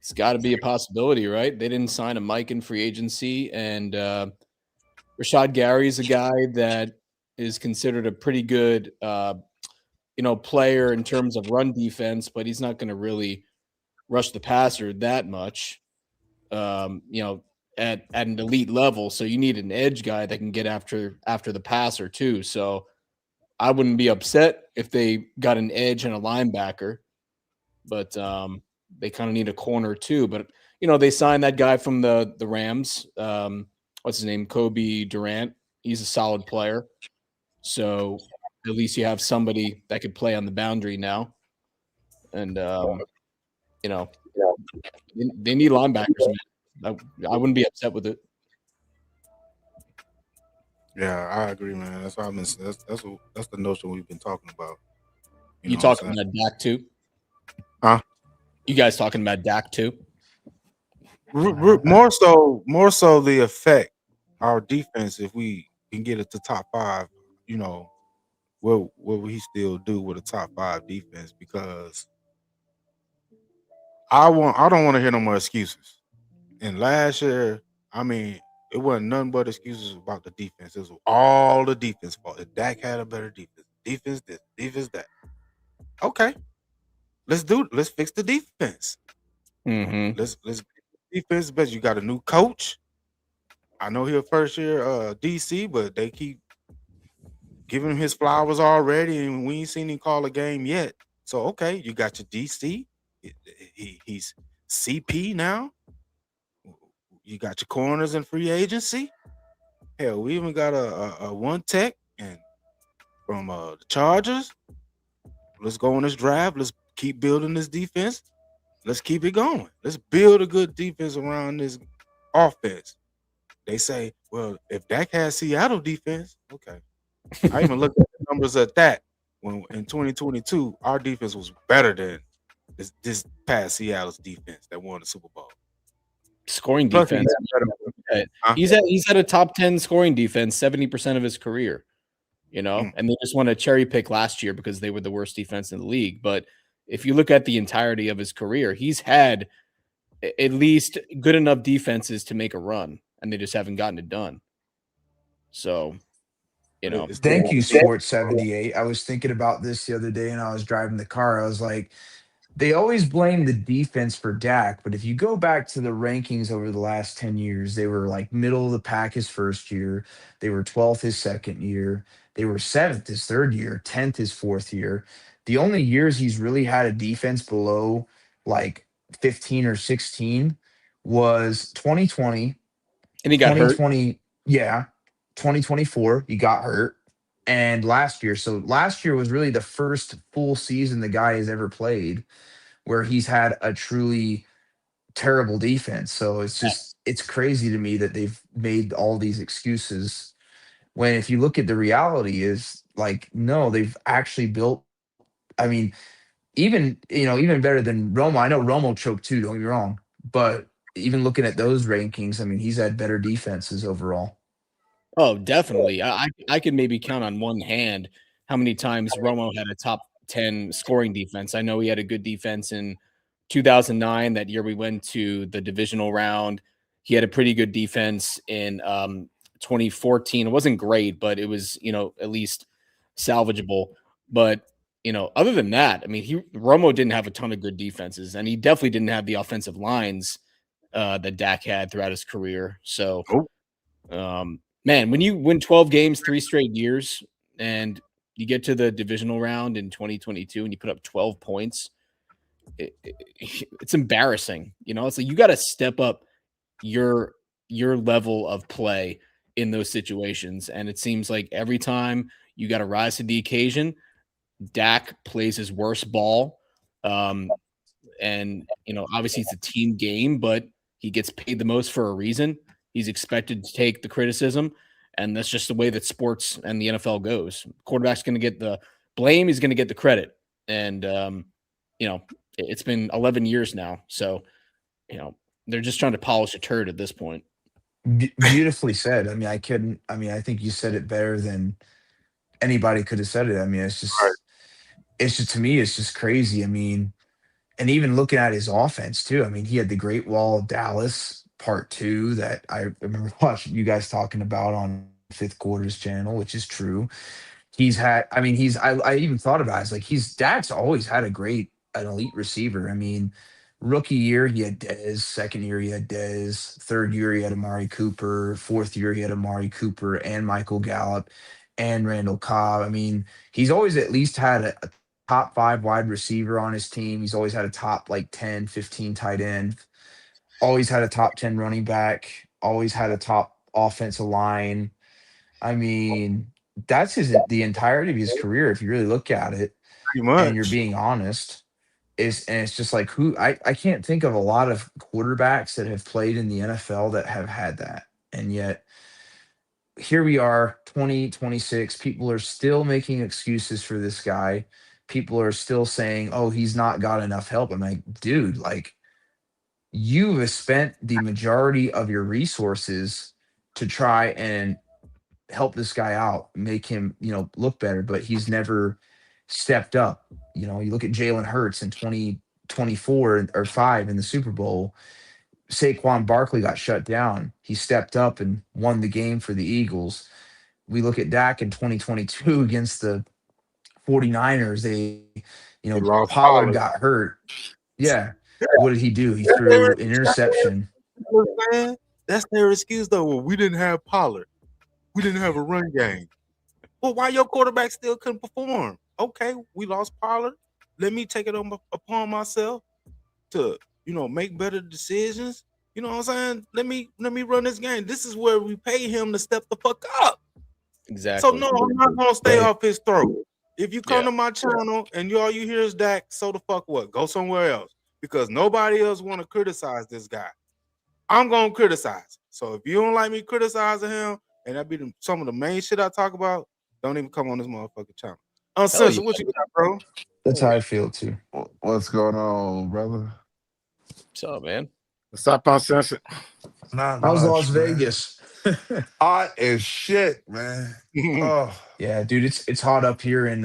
it's got to be a possibility, right? They didn't sign a Mike in free agency, and Rashad Gary's a guy that is considered a pretty good, player in terms of run defense, but he's not going to really rush the passer that much, at an elite level. So you need an edge guy that can get after the passer too. So I wouldn't be upset if they got an edge and a linebacker, but they kind of need a corner too. But they signed that guy from the Rams. What's his name? Kobe Durant. He's a solid player. So at least you have somebody that could play on the boundary now. And They need linebackers, man. I wouldn't be upset with it. Yeah, I agree, man. That's what I've been. That's the notion we've been talking about. You You know what I'm talking saying? about Dak too? Huh? You guys talking about Dak too? More so the effect our defense if we can get it to top five. You know, what will he still do with a top five defense? Because I don't want to hear no more excuses. And last year, I mean, it wasn't nothing but excuses about the defense. It was all the defense fault. If Dak had a better defense, defense this, defense that. Okay, let's fix the defense. Mm-hmm. Let's defense best. You got a new coach. I know he's a first year DC, but they keep giving him his flowers already, and we ain't seen him call a game yet. So okay, you got your DC. He's CP now. You got your corners in free agency. Hell, we even got a one tech and from the Chargers. Let's go on this drive. Let's keep building this defense. Let's keep it going. Let's build a good defense around this offense. They say, well, if Dak has Seattle defense, okay. I even looked at the numbers at that when in 2022, our defense was better than this past Seattle's defense that won the Super Bowl. Scoring Plus, he defense. had better. Huh? He's had a top 10 scoring defense 70% of his career. And they just want to cherry pick last year because they were the worst defense in the league. But if you look at the entirety of his career, he's had at least good enough defenses to make a run, and they just haven't gotten it done. So, Thank you, Sports 78. I was thinking about this the other day and I was driving the car. I was like, they always blame the defense for Dak, but if you go back to the rankings over the last 10 years, they were like middle of the pack his first year. They were 12th his second year. They were 7th his third year, 10th his fourth year. The only years he's really had a defense below like 15 or 16 was 2020, and he got hurt. 2020, yeah, 2024, he got hurt, and last year. So last year was really the first full season the guy has ever played where he's had a truly terrible defense. So it's crazy to me that they've made all these excuses when if you look at the reality is like no, they've actually built. I mean, even better than Romo. I know Romo choked too. Don't get me wrong, but even looking at those rankings, I mean, he's had better defenses overall. Oh, definitely. I could maybe count on one hand how many times Romo had a top 10 scoring defense. I know he had a good defense in 2009. That year we went to the divisional round. He had a pretty good defense in 2014. It wasn't great, but it was, at least salvageable. But, other than that, I mean, Romo didn't have a ton of good defenses, and he definitely didn't have the offensive lines that Dak had throughout his career. So, man, when you win 12 games 3 straight years and you get to the divisional round in 2022 and you put up 12 points, it's embarrassing. It's like you got to step up your level of play in those situations. And it seems like every time you got to rise to the occasion, Dak plays his worst ball. And obviously it's a team game, but he gets paid the most for a reason. He's expected to take the criticism, and that's just the way that sports and the NFL goes. Quarterback's going to get the blame. He's going to get the credit. And, it's been 11 years now. So, they're just trying to polish a turd at this point. Beautifully said. I mean, I think you said it better than anybody could have said it. I mean, it's just to me, it's just crazy. I mean, and even looking at his offense too. I mean, he had the Great Wall of Dallas Part Two that I remember watching you guys talking about on Fifth Quarters channel, which is true. He's had. I mean, I even thought about it. It's like Dak's always had an elite receiver. I mean, rookie year he had Dez, second year he had Dez, third year he had Amari Cooper, fourth year he had Amari Cooper and Michael Gallup and Randall Cobb. I mean, he's always at least had a top five wide receiver on his team. He's always had a top like 10, 15 tight end, always had a top 10 running back, always had a top offensive line. I mean, that's the entirety of his career if you really look at it pretty and you're much. being honest. It's just like who I can't think of a lot of quarterbacks that have played in the NFL that have had that. And yet here we are, 2026. People are still making excuses for this guy. People are still saying, oh, he's not got enough help. I'm like, dude, like you have spent the majority of your resources to try and help this guy out, make him, look better, but he's never stepped up. You look at Jalen Hurts in 2024 or 5 in the Super Bowl. Saquon Barkley got shut down. He stepped up and won the game for the Eagles. We look at Dak in 2022 against the 49ers. He lost Pollard Pollard. got hurt. Yeah. What did he do? He threw an interception. That's their excuse though. Well, we didn't have Pollard. We didn't have a run game. Well, why your quarterback still couldn't perform? Okay, we lost Pollard. Let me take it upon myself to, make better decisions. You know what I'm saying? Let me run this game. This is where we pay him to step the fuck up. So Exactly. no, I'm not gonna stay Right. off his throat. If you come Yeah. to my channel and all you hear is Dak, so the fuck what? Go somewhere else because nobody else want to criticize this guy. I'm gonna criticize. So if you don't like me criticizing him, and that be some of the main shit I talk about, don't even come on this motherfucking channel. Hell yeah. Uncensored, what you got, bro? That's how I feel too. What's going on, brother? So, man. What's up, Uncensored? Not How's Las much, man. Vegas? Hot as shit, man. Oh, Yeah, dude, it's hot up here in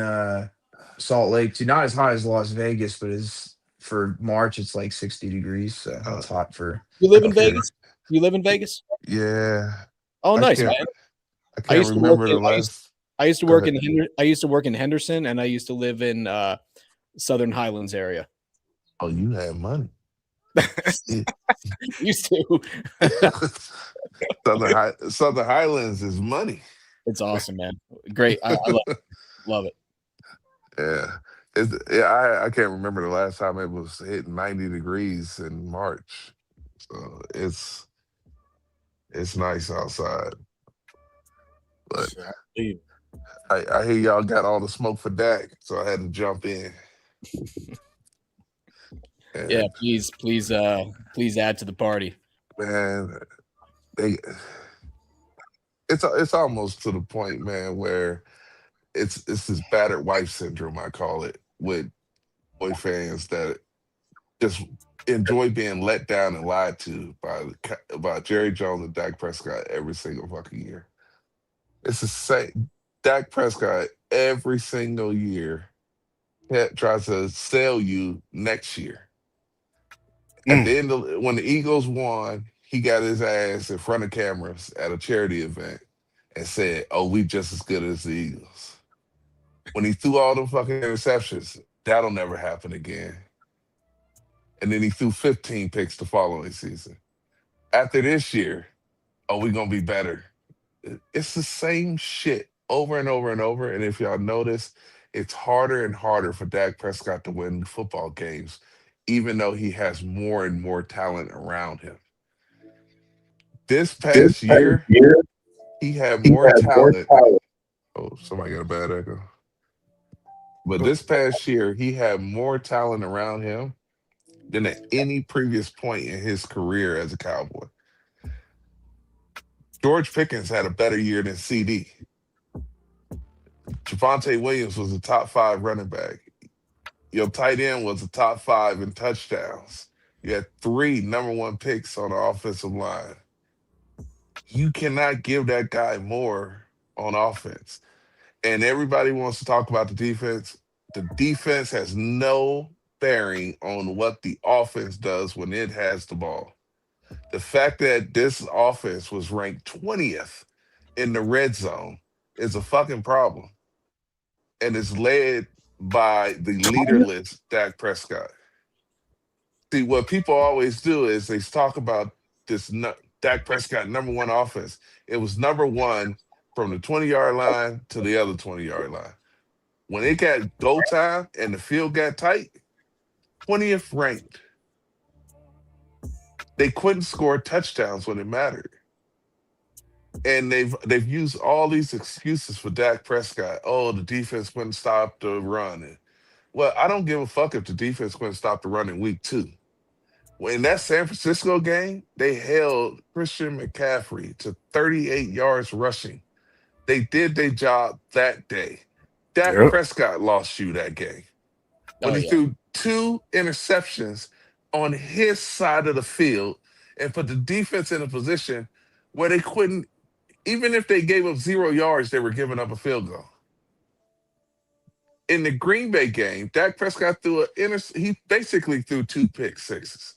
Salt Lake too. Not as hot as Las Vegas, but it's for March it's like 60 degrees. So it's hot for You live in up here. Vegas? You live in Vegas? yeah. Oh, I nice, can't. man. I I can't used to work remember the in last. I used to Go work ahead. I used to work in Henderson, and I used to live in Southern Highlands area. Oh, you had money. Used to. Southern Highlands is money. It's awesome, man. Great. I love it. Yeah. I can't remember the last time it was hitting 90 degrees in March. So it's nice outside. But I hear y'all got all the smoke for Dak, so I had to jump in. Yeah, please add to the party. Man, it's almost to the point, man, where it's this battered wife syndrome, I call it, with boy fans that just enjoy being let down and lied to by Jerry Jones and Dak Prescott every single fucking year. It's the same. Dak Prescott every single year tries to sell you next year. At the end of when the Eagles won, he got his ass in front of cameras at a charity event and said, "Oh, we just as good as the Eagles." When he threw all the fucking interceptions, that'll never happen again. And then he threw 15 picks the following season. After this year, oh, we gonna be better. It's the same shit over and over and over. And if y'all notice, it's harder and harder for Dak Prescott to win football games, even though he has more and more talent around him. This past year, he had more talent. Oh, somebody got a bad echo. But this past year, he had more talent around him than at any previous point in his career as a Cowboy. George Pickens had a better year than CD. Javonte Williams was a top 5 running back. Your tight end was a top 5 in touchdowns. You had 3 number 1 picks on the offensive line. You cannot give that guy more on offense. And everybody wants to talk about the defense. The defense has no bearing on what the offense does when it has the ball. The fact that this offense was ranked 20th in the red zone is a fucking problem. And it's led by the leaderless Dak Prescott. See, what people always do is they talk about this Dak Prescott number 1 offense. It was number 1 from the 20-yard line to the other 20-yard line. When it got go time and the field got tight, 20th ranked. They couldn't score touchdowns when it mattered. And they've used all these excuses for Dak Prescott. Oh, the defense couldn't stop the run. Well, I don't give a fuck if the defense couldn't stop the run in week 2. In that San Francisco game, they held Christian McCaffrey to 38 yards rushing. They did their job that day. Dak Yep. Prescott lost you that game when Oh he yeah. threw 2 interceptions on his side of the field and put the defense in a position where they couldn't, even if they gave up 0 yards, they were giving up a field goal. In the Green Bay game, Dak Prescott he basically threw 2 pick 6s.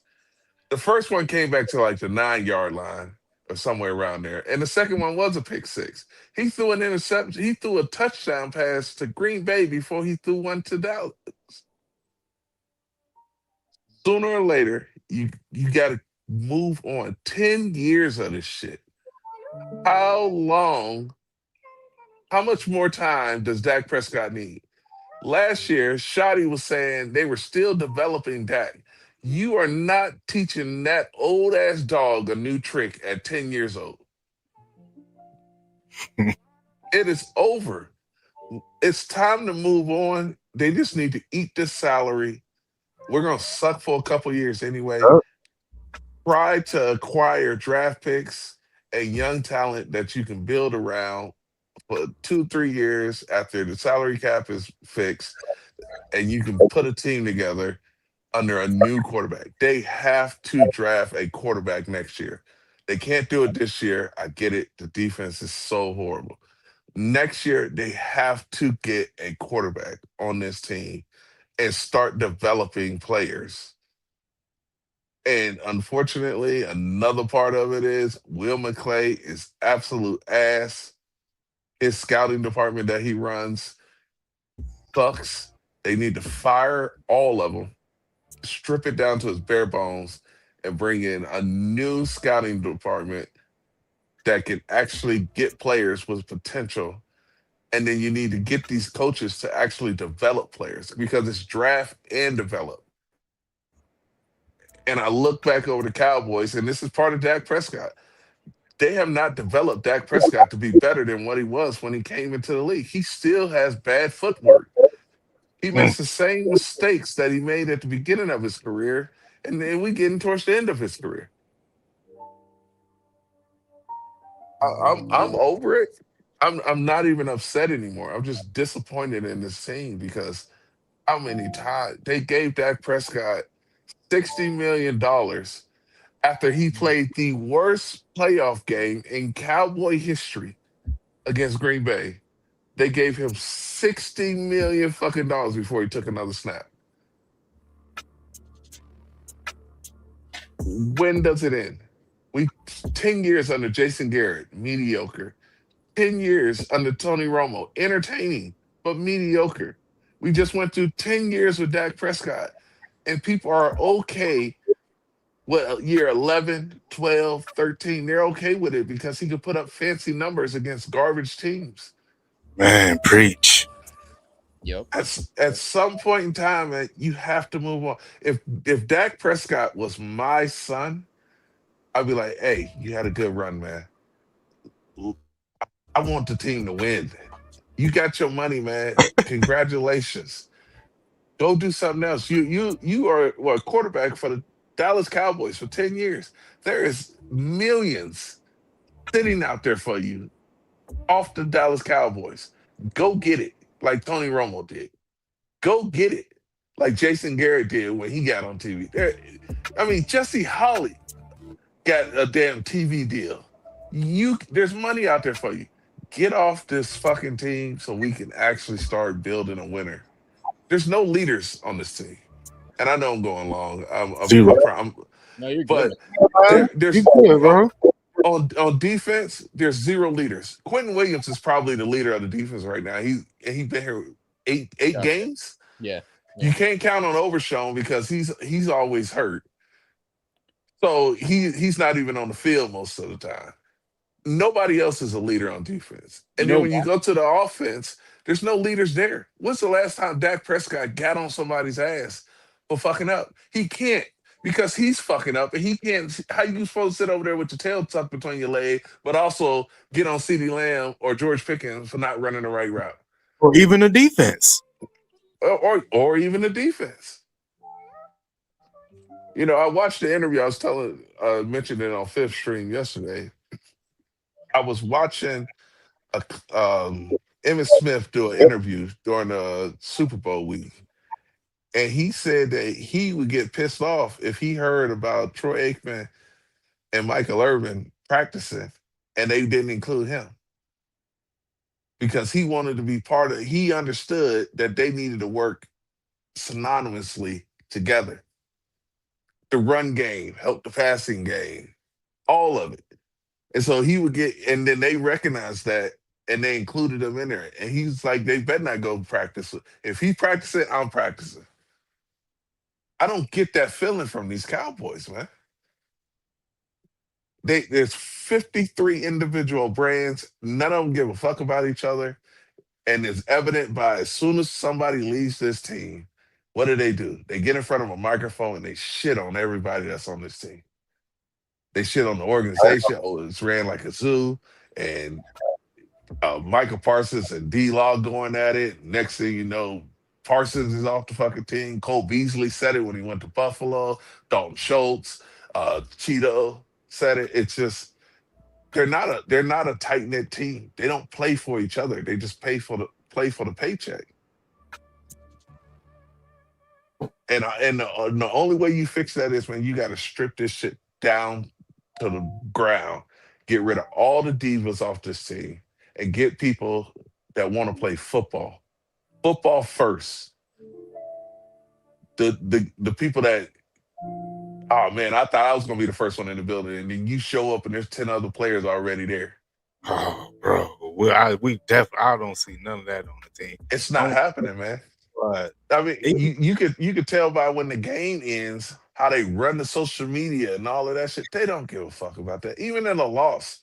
The first one came back to like the 9 yard line or somewhere around there. And the second one was a pick 6. He threw an interception. He threw a touchdown pass to Green Bay before he threw one to Dallas. Sooner or later, you got to move on. 10 years of this shit. How long, how much more time does Dak Prescott need? Last year, Shotty was saying they were still developing Dak. You are not teaching that old ass dog a new trick at 10 years old. It is over. It's time to move on. They just need to eat this salary. We're going to suck for a couple years anyway. Yep. Try to acquire draft picks and young talent that you can build around for 2, 3 years after the salary cap is fixed, and you can put a team together under a new quarterback. They have to draft a quarterback next year. They can't do it this year. I get it. The defense is so horrible. Next year, they have to get a quarterback on this team and start developing players. And unfortunately, another part of it is Will McClay is absolute ass. His scouting department that he runs sucks. They need to fire all of them, strip it down to its bare bones, and bring in a new scouting department that can actually get players with potential. And then you need to get these coaches to actually develop players because it's draft and develop. And I look back over the Cowboys, and this is part of Dak Prescott. They have not developed Dak Prescott to be better than what he was when he came into the league. He still has bad footwork. He Mm. makes the same mistakes that he made at the beginning of his career, and then we getting towards the end of his career. I'm over it. I'm not even upset anymore. I'm just disappointed in this team because how many times they gave Dak Prescott $60 million after he played the worst playoff game in Cowboy history against Green Bay. They gave him 60 million fucking dollars before he took another snap. When does it end? We 10 years under Jason Garrett, mediocre. 10 years under Tony Romo, entertaining, but mediocre. We just went through 10 years with Dak Prescott, and people are okay with year 11, 12, 13. They're okay with it because he could put up fancy numbers against garbage teams. Man, preach. Yep. At some point in time, man, you have to move on. If Dak Prescott was my son, I'd be like, hey, you had a good run, man. I want the team to win. You got your money, man. Congratulations. Go do something else. You are a quarterback for the Dallas Cowboys for 10 years. There is millions sitting out there for you off the Dallas Cowboys. Go get it like Tony Romo did. Go get it like Jason Garrett did when he got on TV. I mean, Jesse Holly got a damn TV deal. There's money out there for you. Get off this fucking team so we can actually start building a winner. There's no leaders on this team, and I know I'm going long. Zero. No, you're good, But man. Man, there's you good, bro. on defense. There's zero leaders. Quentin Williams is probably the leader of the defense right now. He's been here eight Gotcha. games. Yeah. You can't count on Overshown because he's always hurt. So he's not even on the field most of the time. Nobody else is a leader on defense. You And then know when you why? go to the offense, there's no leaders there. When's the last time Dak Prescott got on somebody's ass for fucking up? He can't because he's fucking up and he can't. How you supposed to sit over there with your tail tucked between your leg, but also get on CeeDee Lamb or George Pickens for not running the right route? Or even the defense. or even the defense. You know, I watched the interview. I was mentioned it on Fifth Stream yesterday. I was watching a, Emmitt Smith do an interview during the Super Bowl week, and he said that he would get pissed off if he heard about Troy Aikman and Michael Irvin practicing and they didn't include him because he wanted to be part of. He understood that they needed to work synonymously together. The run game, help the passing game, all of it. And so he would get, and then they recognized that and they included him in there. And he's like, they better not go practice. If he practicing, I'm practicing. I don't get that feeling from these Cowboys, man. There's 53 individual brands. None of them give a fuck about each other. And it's evident by as soon as somebody leaves this team, what do? They get in front of a microphone and they shit on everybody that's on this team. They shit on the organization. Oh, it's ran like a zoo. And Michael Parsons and D-Law going at it. Next thing you know, Parsons is off the fucking team. Cole Beasley said it when he went to Buffalo. Dalton Schultz, Cheeto said it. It's just they're not a tight-knit team. They don't play for each other. They just play for the paycheck. And the only way you fix that is when you got to strip this shit down to the ground, get rid of all the divas off this team, and get people that want to play football. Football first. The people that, oh man, I thought I was gonna be the first one in the building, and then you show up and there's 10 other players already there. Oh, bro, I don't see none of that on the team. It's not happening, man. But I mean, you could tell by when the game ends how they run the social media and all of that shit. They don't give a fuck about that. Even in a loss,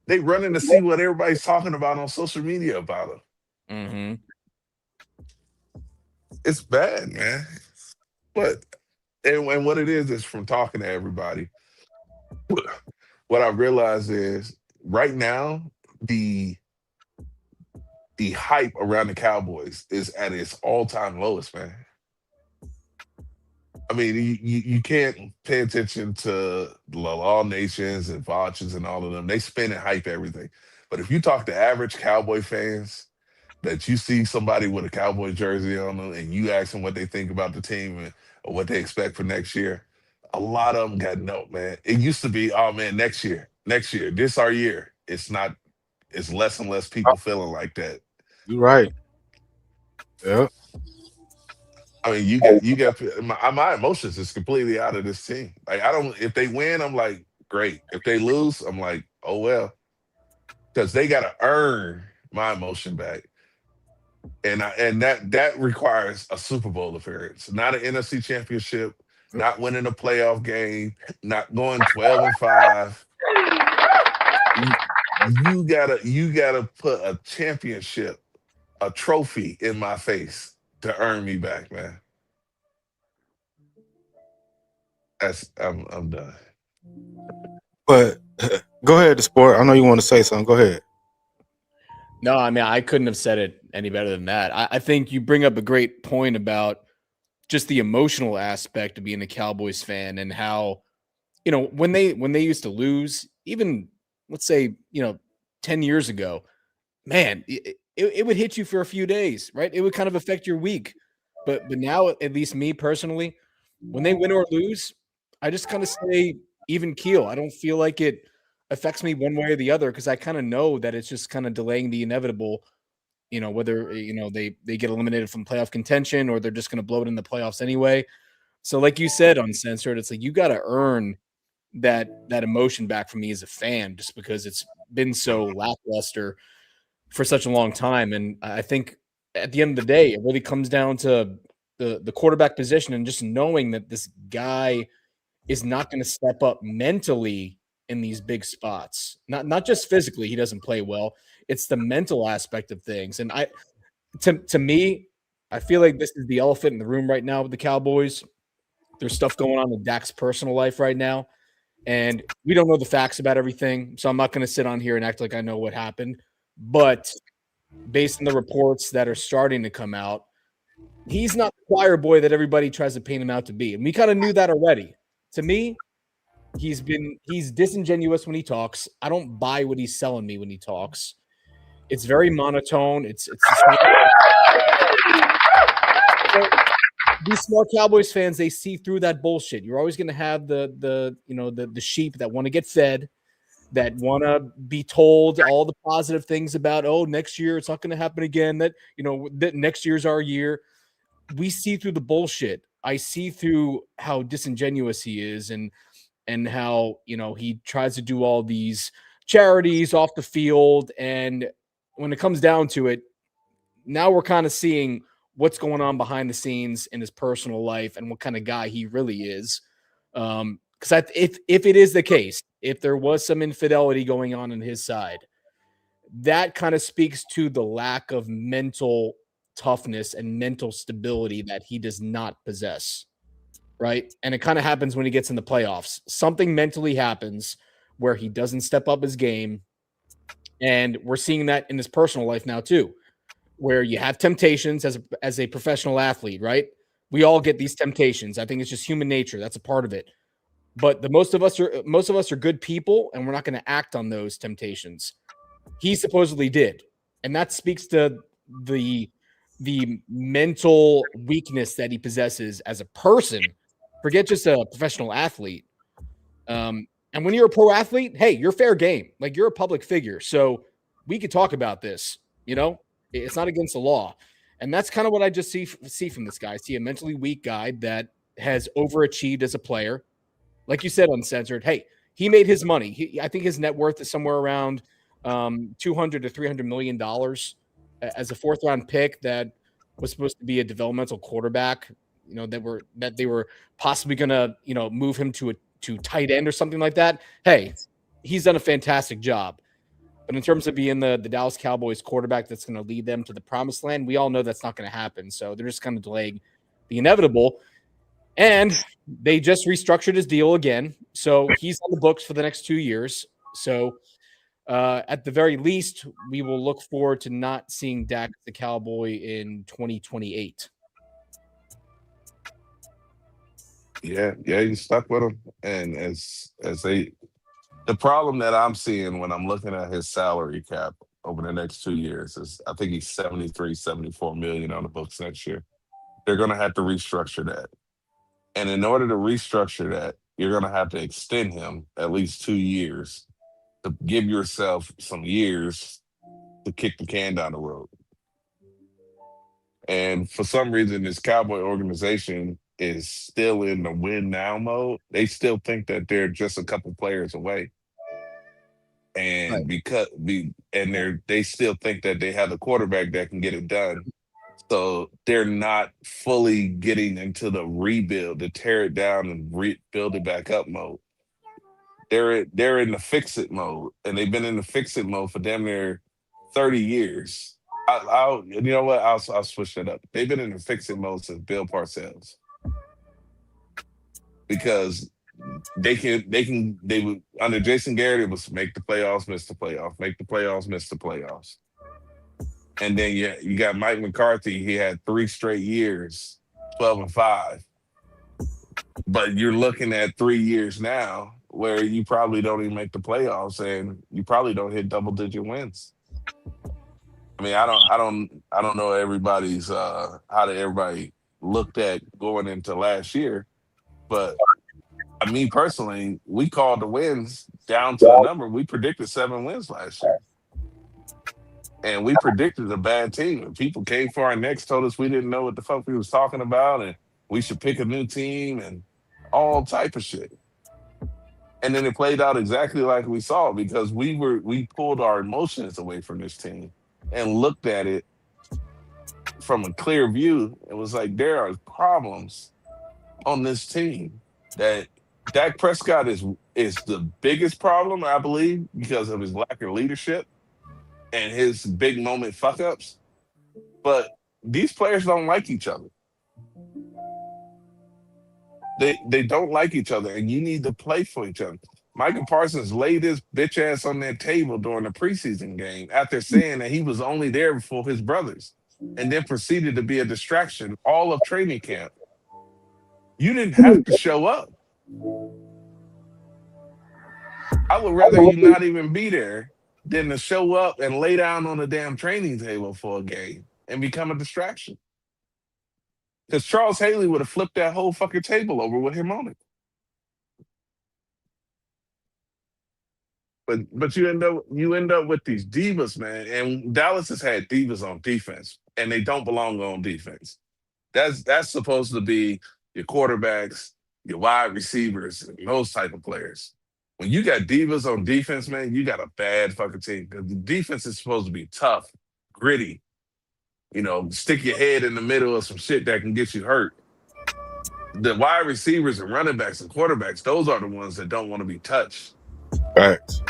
they running to see what everybody's talking about on social media about them. Mm-hmm. It's bad, man. But and what it is from talking to everybody. What I realize is right now the hype around the Cowboys is at its all-time lowest, man. I mean, you can't pay attention to All Nations and Vaches and all of them. They spin and hype everything. But if you talk to average Cowboy fans, that you see somebody with a Cowboy jersey on them and you ask them what they think about the team or what they expect for next year, a lot of them got no, man. It used to be, oh man, next year, this our year. It's not. It's less and less people feeling like that. you're right. Yeah. I mean, you got my emotions is completely out of this team. Like I don't. If they win, I'm like, great. If they lose, I'm like, oh well, because they got to earn my emotion back, and that requires a Super Bowl appearance, not an NFC Championship, not winning a playoff game, not going 12-5. You gotta put a championship, a trophy in my face to earn me back, man. I'm done. But go ahead, the sport. I know you want to say something. Go ahead. No, I mean, I couldn't have said it any better than that. I think you bring up a great point about just the emotional aspect of being a Cowboys fan and how, when they used to lose, even let's say, 10 years ago, man, it would hit you for a few days, right? It would kind of affect your week. But now, at least me personally, when they win or lose, I just kind of stay even keel. I don't feel like it affects me one way or the other because I kind of know that it's just kind of delaying the inevitable, whether, they get eliminated from playoff contention or they're just going to blow it in the playoffs anyway. So like you said, Uncensored, it's like you got to earn that emotion back from me as a fan just because it's been so lackluster for such a long time. And I think at the end of the day, it really comes down to the quarterback position and just knowing that this guy is not going to step up mentally in these big spots. Not just physically, he doesn't play well. It's the mental aspect of things. And to me, I feel like this is the elephant in the room right now with the Cowboys. There's stuff going on in Dak's personal life right now. And we don't know the facts about everything. So I'm not going to sit on here and act like I know what happened. But based on the reports that are starting to come out, He's not the choir boy that everybody tries to paint him out to be. And we kind of knew that already. To me, he's disingenuous when he talks. I don't buy what he's selling me when he talks. It's very monotone. It's the same. These smart Cowboys fans, they see through that bullshit. You're always going to have the sheep that want to get fed, that want to be told all the positive things about, oh, next year it's not going to happen again. That next year's our year. We see through the bullshit. I see through how disingenuous he is, and how he tries to do all these charities off the field, and when it comes down to it, now we're kind of seeing what's going on behind the scenes in his personal life and what kind of guy he really is. Because if it is the case, if there was some infidelity going on his side, that kind of speaks to the lack of mental toughness and mental stability that he does not possess. Right. And it kind of happens when he gets in the playoffs. Something mentally happens where he doesn't step up his game. And we're seeing that in his personal life now, too, where you have temptations as a professional athlete. Right. We all get these temptations. I think it's just human nature. That's a part of it. But most of us are good people, and we're not going to act on those temptations. He supposedly did. And that speaks to the mental weakness that he possesses as a person. Forget just a professional athlete. And when you're a pro athlete, hey, you're fair game. Like, you're a public figure. So we could talk about this, it's not against the law. And that's kind of what I just see from this guy. I see a mentally weak guy that has overachieved as a player. Like you said, Uncensored, hey, he made his money. I think his net worth is somewhere around $200 to $300 million as a fourth round pick that was supposed to be a developmental quarterback, that they were possibly going to, move him to tight end or something like that. Hey, he's done a fantastic job. But in terms of being the Dallas Cowboys quarterback that's going to lead them to the promised land, we all know that's not going to happen. So they're just kind of delaying the inevitable. And they just restructured his deal again. So he's on the books for the next 2 years. So at the very least, we will look forward to not seeing Dak the Cowboy in 2028. Yeah, you stuck with him. And the problem that I'm seeing when I'm looking at his salary cap over the next 2 years is, I think he's 73, 74 million on the books next year. They're going to have to restructure that. And in order to restructure that, you're going to have to extend him at least 2 years to give yourself some years to kick the can down the road. And for some reason, this Cowboy organization is still in the win now mode. They still think that they're just a couple players away. And they still think that they have a quarterback that can get it done. So they're not fully getting into the rebuild, to tear it down and rebuild it back up mode. They're in the fix it mode, and they've been in the fix it mode for damn near 30 years. I'll you know what? I'll switch that up. They've been in the fix it mode since Bill Parcells, because they would, under Jason Garrett, it was make the playoffs, miss the playoffs, make the playoffs, miss the playoffs. And then you got Mike McCarthy. He had 3 straight years, 12-5. But you're looking at 3 years now where you probably don't even make the playoffs, and you probably don't hit double-digit wins. I mean, I don't know everybody's how everybody looked at going into last year, but me personally, we called the wins down to the number. We predicted 7 wins last year. And we predicted a bad team. And people came for our necks, told us we didn't know what the fuck we was talking about, and we should pick a new team and all type of shit. And then it played out exactly like we saw, because we pulled our emotions away from this team and looked at it from a clear view. It was like, there are problems on this team. That Dak Prescott is the biggest problem, I believe, because of his lack of leadership and his big moment fuck ups. But these players don't like each other. They don't like each other, and you need to play for each other. Michael Parsons laid his bitch ass on that table during the preseason game after saying that he was only there for his brothers. and then proceeded to be a distraction all of training camp. You didn't have to show up. I would rather you not even be there than to show up and lay down on the damn training table for a game and become a distraction. Because Charles Haley would have flipped that whole fucking table over with him on it. But you end up with these divas, man. And Dallas has had divas on defense, and they don't belong on defense. That's supposed to be your quarterbacks, your wide receivers, and those type of players. When you got divas on defense, man, you got a bad fucking team. Because the defense is supposed to be tough, gritty. Stick your head in the middle of some shit that can get you hurt. The wide receivers and running backs and quarterbacks, those are the ones that don't want to be touched. Facts.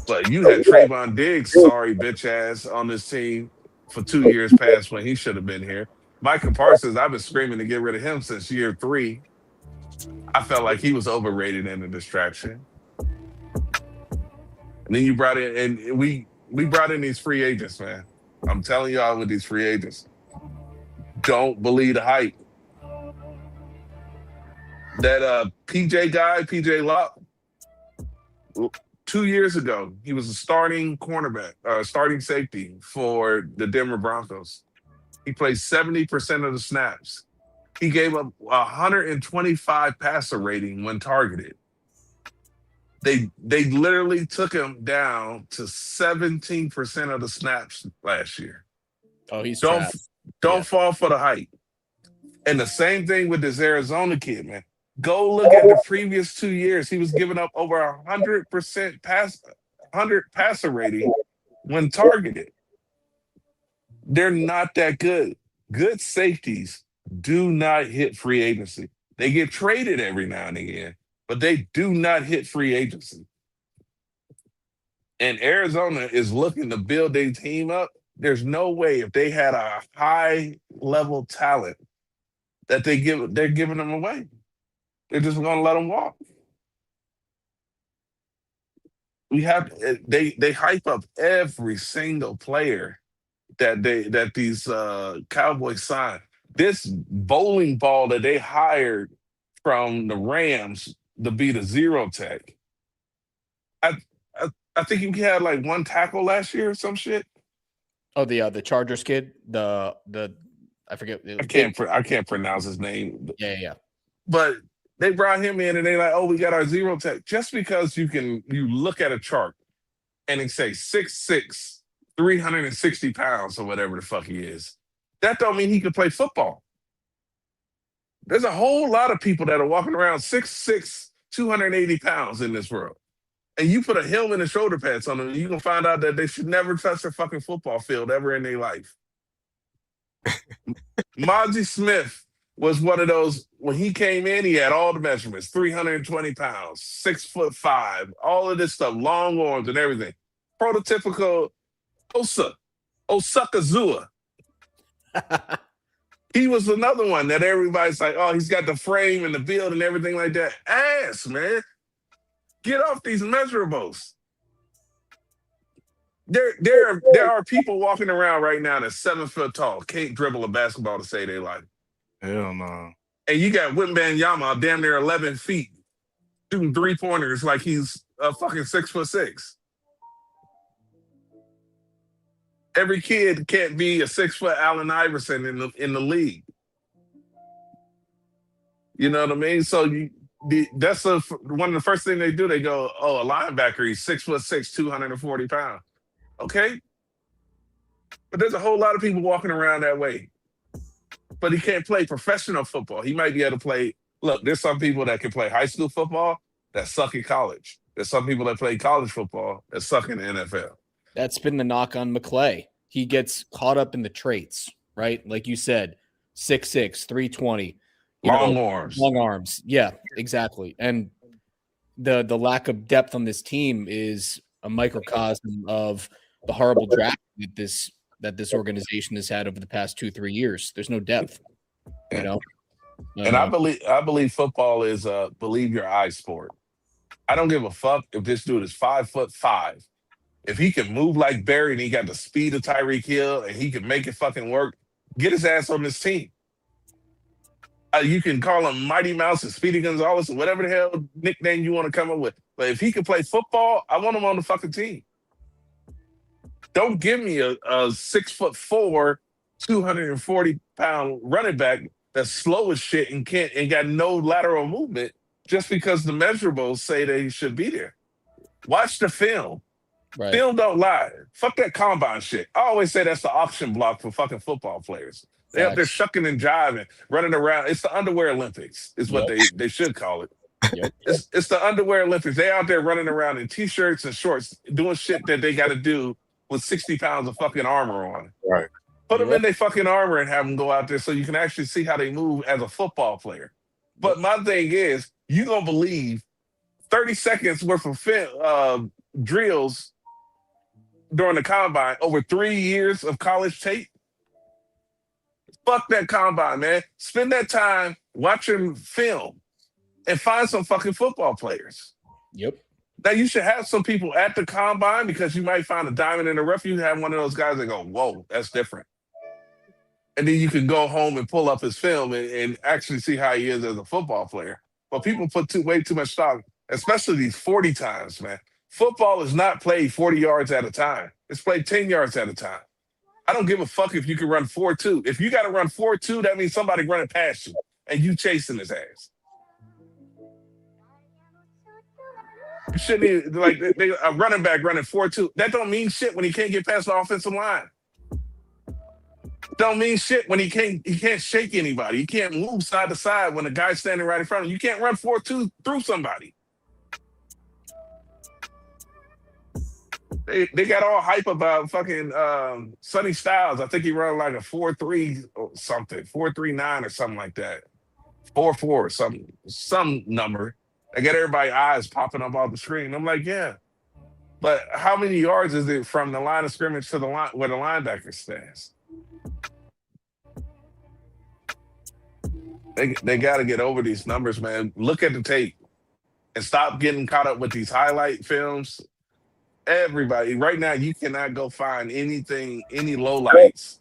But you had Trayvon Diggs, sorry bitch ass, on this team for 2 years past when he should have been here. Micah Parsons, I've been screaming to get rid of him since year 3. I felt like he was overrated and a distraction. And then you brought in, and we brought in these free agents, man. I'm telling y'all with these free agents, don't believe the hype. That PJ guy, PJ Locke, 2 years ago, he was a starting cornerback, starting safety for the Denver Broncos. He played 70% of the snaps. He gave up 125 passer rating when targeted. They literally took him down to 17% of the snaps last year. Oh, he's Don't trapped. fall for the hype. And the same thing with this Arizona kid, man. Go look at the previous 2 years. He was giving up over 100% passer rating when targeted. They're not that good. Good safeties do not hit free agency. They get traded every now and again, but they do not hit free agency. And Arizona is looking to build their team up. There's no way if they had a high level talent that they're giving them away. They're just going to let them walk. They hype up every single player that these Cowboys sign. This bowling ball that they hired from the Rams to be the zero tech. I think he had like one tackle last year or some shit. Oh, the Chargers kid, the I forget. I can't pronounce his name. Yeah. But they brought him in and they're like, oh, we got our zero tech. Just because you look at a chart and it say 6'6", 360 pounds or whatever the fuck he is, that don't mean he could play football. There's a whole lot of people that are walking around 6'6", 280 pounds in this world. And you put a helmet and shoulder pads on them, you're going to find out that they should never touch a fucking football field ever in their life. Mozzie Smith was one of those, when he came in, he had all the measurements, 320 pounds, 6'5", all of this stuff, long arms and everything. Prototypical Osakazua. He was another one that everybody's like, oh, he's got the frame and the build and everything like that. Ass, man. Get off these measurables. There are people walking around right now that's 7 foot tall, can't dribble a basketball to save their life. Hell no. And you got Wembanyama damn near 11 feet shooting 3-pointers like he's a fucking 6'6". Every kid can't be a 6-foot Allen Iverson in the league. You know what I mean? So that's one of the first things they do. They go, oh, a linebacker, he's 6'6", 240 pounds. Okay. But there's a whole lot of people walking around that way. But he can't play professional football. He might be able to play. Look, there's some people that can play high school football that suck in college. There's some people that play college football that suck in the NFL. That's been the knock on McClay. He gets caught up in the traits, right? Like you said, 6'6", 320. Long arms. Long arms. Yeah, exactly. And the lack of depth on this team is a microcosm of the horrible draft that this organization has had over the past 2-3 years. There's no depth, you know. And I believe football is a believe your eye sport. I don't give a fuck if this dude is 5'5", If he can move like Barry and he got the speed of Tyreek Hill and he can make it fucking work, get his ass on this team. You can call him Mighty Mouse and Speedy Gonzalez or whatever the hell nickname you want to come up with. But if he can play football, I want him on the fucking team. Don't give me a 6'4", 240-pound running back that's slow as shit and got no lateral movement just because the measurables say they should be there. Watch the film. Right. Film don't lie. Fuck that combine shit. I always say that's the auction block for fucking football players. They up there shucking and jiving, running around. It's the underwear Olympics, is what they should call it. Yep. It's the underwear Olympics. They out there running around in t-shirts and shorts, doing shit that they got to do with 60 pounds of fucking armor on. Right. Put them in their fucking armor and have them go out there so you can actually see how they move as a football player. But my thing is, you gonna believe 30 seconds worth of drills during the combine over 3 years of college tape? Fuck that combine, man. Spend that time watching film and find some fucking football players. Yep. Now, you should have some people at the combine because you might find a diamond in the rough. You have one of those guys that go, whoa, that's different. And then you can go home and pull up his film and actually see how he is as a football player. But people put way too much stock, especially these 40 times, man. Football is not played 40 yards at a time. It's played 10 yards at a time. I don't give a fuck if you can run 4.2. If you got to run 4.2, that means somebody running past you and you chasing his ass. You shouldn't even, like, a running back running 4.2. That don't mean shit when he can't get past the offensive line. Don't mean shit when he can't shake anybody. He can't move side to side when the guy's standing right in front of him. You can't run 4.2 through somebody. They got all hype about fucking Sonny Styles. I think he run like a 4.3 or something, 4.39 or something like that. 4.4 or some number. I get everybody's eyes popping up off the screen. I'm like, yeah. But how many yards is it from the line of scrimmage to the line where the linebacker stands? They got to get over these numbers, man. Look at the tape and stop getting caught up with these highlight films. Everybody, right now, you cannot go find any lowlights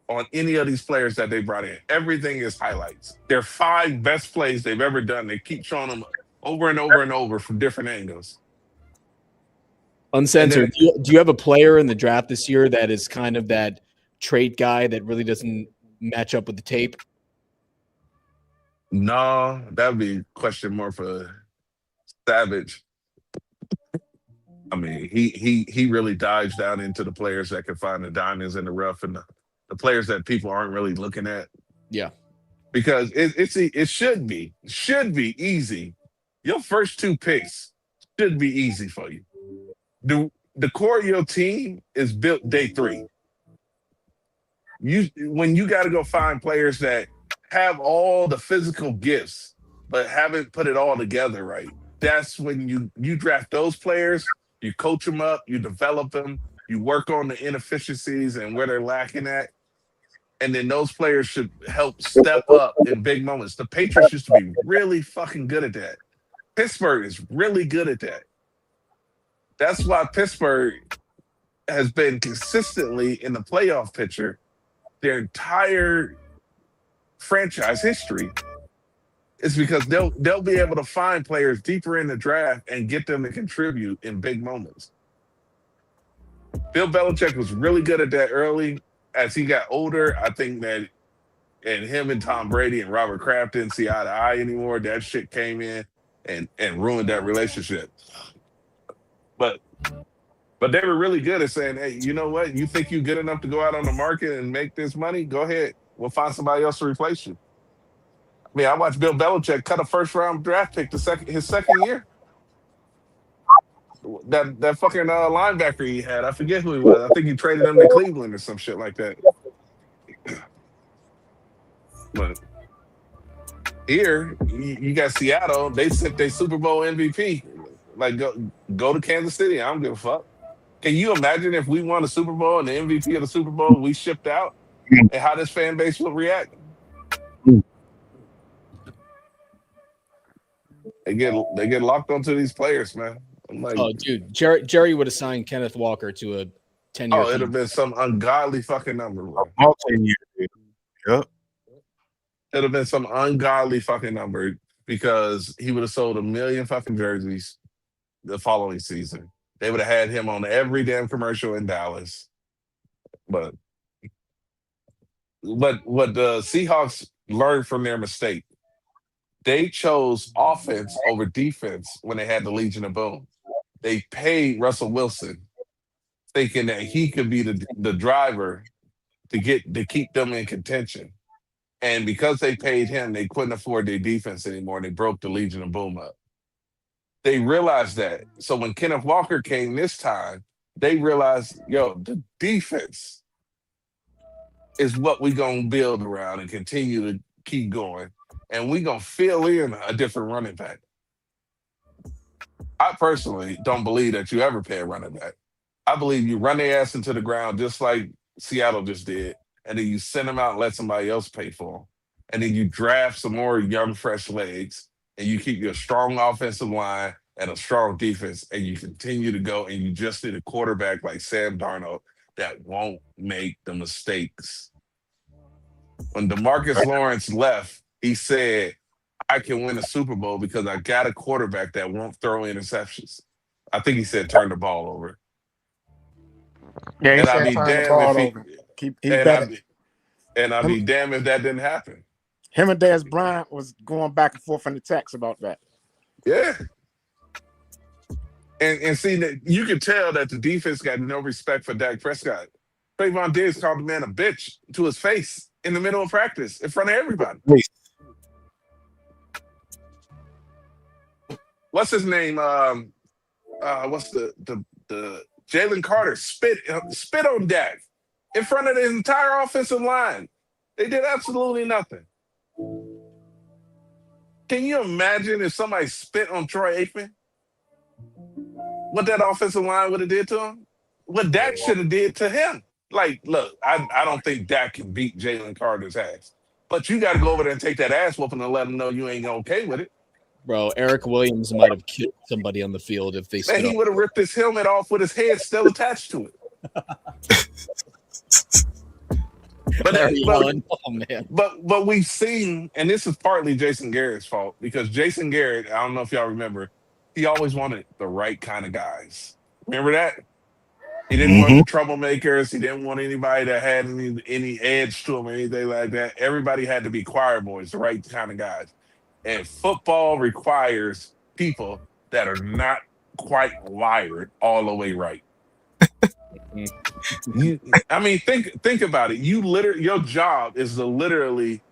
on any of these players that they brought in. Everything is highlights. Their 5 best plays they've ever done. They keep showing them over and over and over from different angles. Uncensored. Do you have a player in the draft this year that is kind of that trait guy that really doesn't match up with the tape? No, that would be a question more for Savage. I mean, he really dives down into the players that can find the diamonds in the rough and the players that people aren't really looking at. Yeah, because it should be easy. Your first 2 picks should be easy for you. The core of your team is built day 3. When you got to go find players that have all the physical gifts but haven't put it all together right. That's when you draft those players. You coach them up, you develop them, you work on the inefficiencies and where they're lacking at. And then those players should help step up in big moments. The Patriots used to be really fucking good at that. Pittsburgh is really good at that. That's why Pittsburgh has been consistently in the playoff picture their entire franchise history. It's because they'll be able to find players deeper in the draft and get them to contribute in big moments. Bill Belichick was really good at that early. As he got older, I think that and him and Tom Brady and Robert Kraft didn't see eye to eye anymore. That shit came in and ruined that relationship. But they were really good at saying, hey, you know what? You think you're good enough to go out on the market and make this money? Go ahead. We'll find somebody else to replace you. I mean, I watched Bill Belichick cut a first-round draft pick his second year. That fucking linebacker he had, I forget who he was. I think he traded him to Cleveland or some shit like that. But here, you got Seattle. They sent their Super Bowl MVP. Like, go to Kansas City. I don't give a fuck. Can you imagine if we won a Super Bowl and the MVP of the Super Bowl we shipped out and how this fan base would react? They get locked onto these players, man. I'm like, Oh, dude, Jerry would have signed Kenneth Walker to a 10-year. oh, it'd have been some ungodly fucking number, bro. Multi-year deal. Yep. It'd have been some ungodly fucking number because he would have sold 1 million fucking jerseys the following season. They would have had him on every damn commercial in Dallas. But what the Seahawks learned from their mistake, they chose offense over defense when they had the Legion of Boom. They paid Russell Wilson thinking that he could be the driver to keep them in contention. And because they paid him, they couldn't afford their defense anymore. And they broke the Legion of Boom up. They realized that. So when Kenneth Walker came this time, they realized, yo, the defense is what we're going to build around and continue to keep going. And we're going to fill in a different running back. I personally don't believe that you ever pay a running back. I believe you run their ass into the ground just like Seattle just did, and then you send them out and let somebody else pay for them. And then you draft some more young, fresh legs, and you keep your strong offensive line and a strong defense, and you continue to go, and you just need a quarterback like Sam Darnold that won't make the mistakes. When DeMarcus Lawrence left, he said, I can win a Super Bowl because I got a quarterback that won't throw interceptions. I think he said turn the ball over. Yeah, he And I'd said be turn the damned ball if he over. He and better. I'd be damned if that didn't happen. Him and Dez Bryant was going back and forth in the text about that. Yeah. And see that you can tell that the defense got no respect for Dak Prescott. Trayvon Diggs called the man a bitch to his face in the middle of practice in front of everybody. What's his name? What's the Jalen Carter spit on Dak in front of the entire offensive line. They did absolutely nothing. Can you imagine if somebody spit on Troy Aikman? What that offensive line would have did to him? What Dak should have did to him? Like, look, I don't think Dak can beat Jalen Carter's ass. But you got to go over there and take that ass whooping and let him know you ain't okay with it. Bro, Eric Williams might have killed somebody on the field if they Man, he would have ripped his helmet off with his head still attached to it. But we've seen, and this is partly Jason Garrett's fault, because Jason Garrett, I don't know if y'all remember, he always wanted the right kind of guys. Remember that? He didn't want the troublemakers. He didn't want anybody that had any edge to him or anything like that. Everybody had to be choir boys, the right kind of guys. And football requires people that are not quite wired all the way right. Think about it. Your job is to literally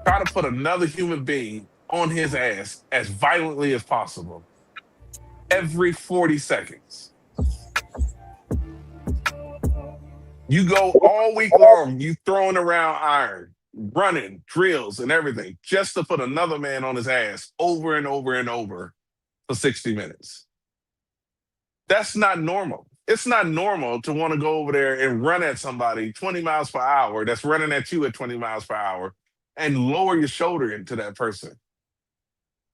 try to put another human being on his ass as violently as possible every 40 seconds. You go all week long, you throwing around iron, running, drills, and everything, just to put another man on his ass over and over and over for 60 minutes. That's not normal. It's not normal to want to go over there and run at somebody 20 miles per hour that's running at you at 20 miles per hour and lower your shoulder into that person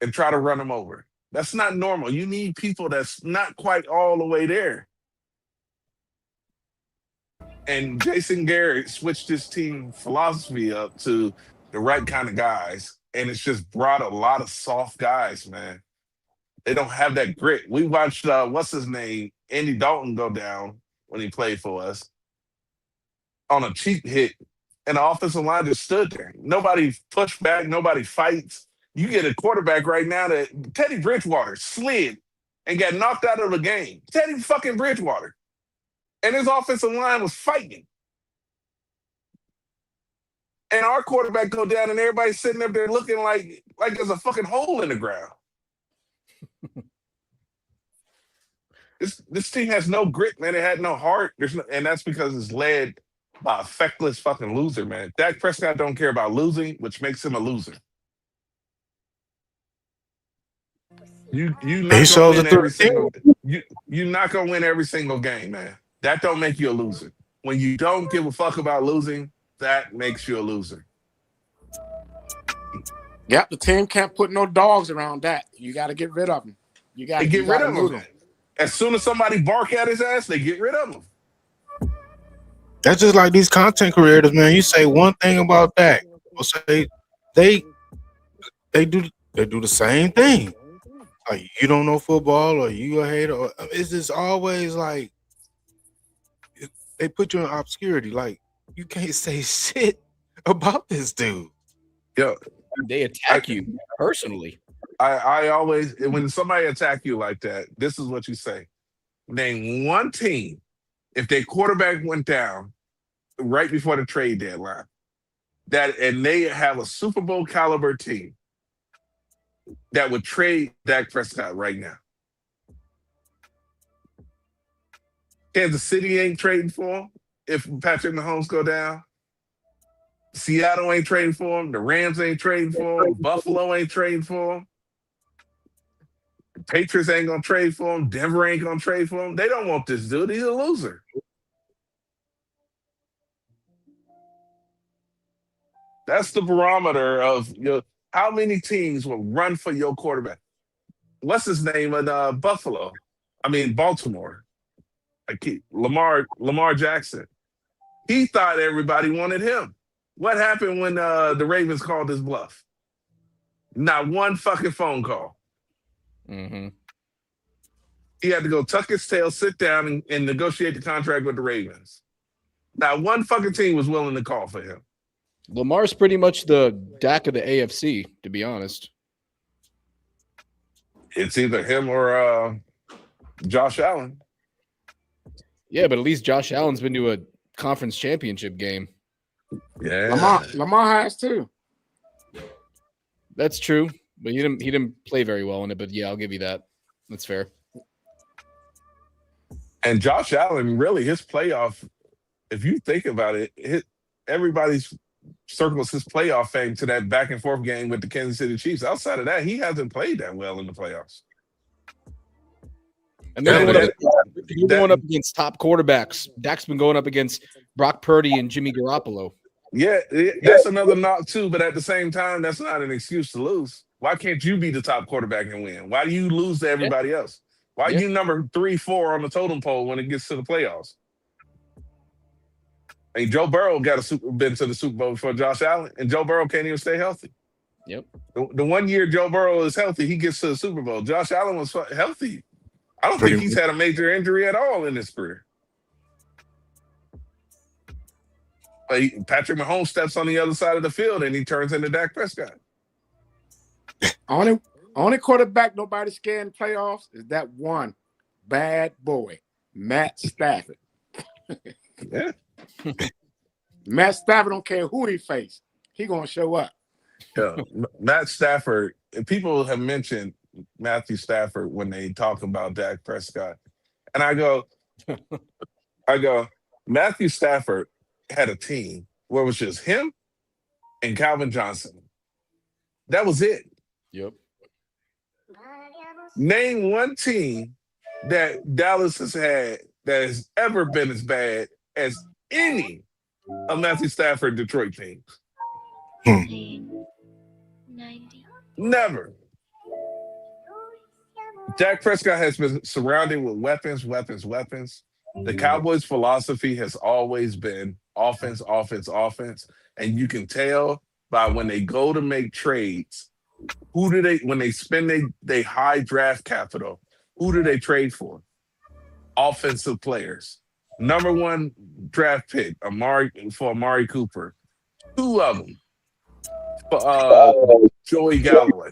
and try to run them over. That's not normal. You need people that's not quite all the way there. And Jason Garrett switched his team philosophy up to the right kind of guys, and it's just brought a lot of soft guys, man. They don't have that grit. We watched, what's his name, Andy Dalton go down when he played for us on a cheap hit, and the offensive line just stood there. Nobody pushed back. Nobody fights. You get a quarterback right now that Teddy Bridgewater slid and got knocked out of the game. Teddy fucking Bridgewater. And his offensive line was fighting. And our quarterback go down and everybody's sitting up there looking like there's a fucking hole in the ground. This team has no grit, man. It had no heart. And that's because it's led by a feckless fucking loser, man. Dak Prescott don't care about losing, which makes him a loser. You're not gonna win every single. You're not gonna win every single game, man. That don't make you a loser. When you don't give a fuck about losing, that makes you a loser. Yep, the team can't put no dogs around that. You got to get rid of them. You They got get rid to of move him. him. As soon as somebody bark at his ass, they get rid of him. That's just like these content creators, man. You say one thing about Dak, or say they they do they do the same thing. Like you don't know football, or you a hater, or it's just always like they put you in obscurity. Like you can't say shit about this dude. Yo, They I, attack you personally. I always when somebody attack you like that, this is what you say. Name one team if their quarterback went down right before the trade deadline, that and they have a Super Bowl caliber team that would trade Dak Prescott right now. Kansas City ain't trading for him if Patrick Mahomes go down. Seattle ain't trading for him. The Rams ain't trading for him. Buffalo ain't trading for him. The Patriots ain't gonna trade for him. Denver ain't gonna trade for him. They don't want this dude. He's a loser. That's the barometer of how many teams will run for your quarterback. What's his name in Buffalo? I mean Baltimore. Lamar Jackson. He thought everybody wanted him. What happened when the Ravens called his bluff? Not one fucking phone call. Mm-hmm. He had to go tuck his tail, sit down, and negotiate the contract with the Ravens. Not one fucking team was willing to call for him. Lamar's pretty much the Dak of the AFC, to be honest. It's either him or Josh Allen. Yeah, but at least Josh Allen's been to a conference championship game. Yeah. Lamar has too. That's true, but he didn't play very well in it. But yeah, I'll give you that. That's fair. And Josh Allen, really, his playoff, if you think about it, everybody's circles his playoff fame to that back and forth game with the Kansas City Chiefs. Outside of that, he hasn't played that well in the playoffs. And they're going up against top quarterbacks. Dak's been going up against Brock Purdy and Jimmy Garoppolo. Yeah, that's another knock too. But at the same time, that's not an excuse to lose. Why can't you be the top quarterback and win? Why do you lose to everybody else? Why are you number 3, 4 on the totem pole when it gets to the playoffs? I mean, Joe Burrow been to the Super Bowl before Josh Allen, and Joe Burrow can't even stay healthy. Yep. The 1 year Joe Burrow is healthy, he gets to the Super Bowl. Josh Allen was healthy. I don't think he's had a major injury at all in his career. But Patrick Mahomes steps on the other side of the field and he turns into Dak Prescott. Only quarterback nobody's scared in the playoffs is that one bad boy, Matt Stafford. Yeah. Matt Stafford don't care who he face. He gonna show up. Yeah. Matt Stafford, people have mentioned Matthew Stafford when they talk about Dak Prescott. And I go, Matthew Stafford had a team where it was just him and Calvin Johnson. That was it. Yep. Name one team that Dallas has had that has ever been as bad as any of Matthew Stafford Detroit teams. Never. Dak Prescott has been surrounded with weapons. The Cowboys' philosophy has always been offense. And you can tell by when they go to make trades, when they spend they high draft capital, who do they trade for? Offensive players. Number 1 draft pick, Amari Cooper. 2 of them for Joey Galloway.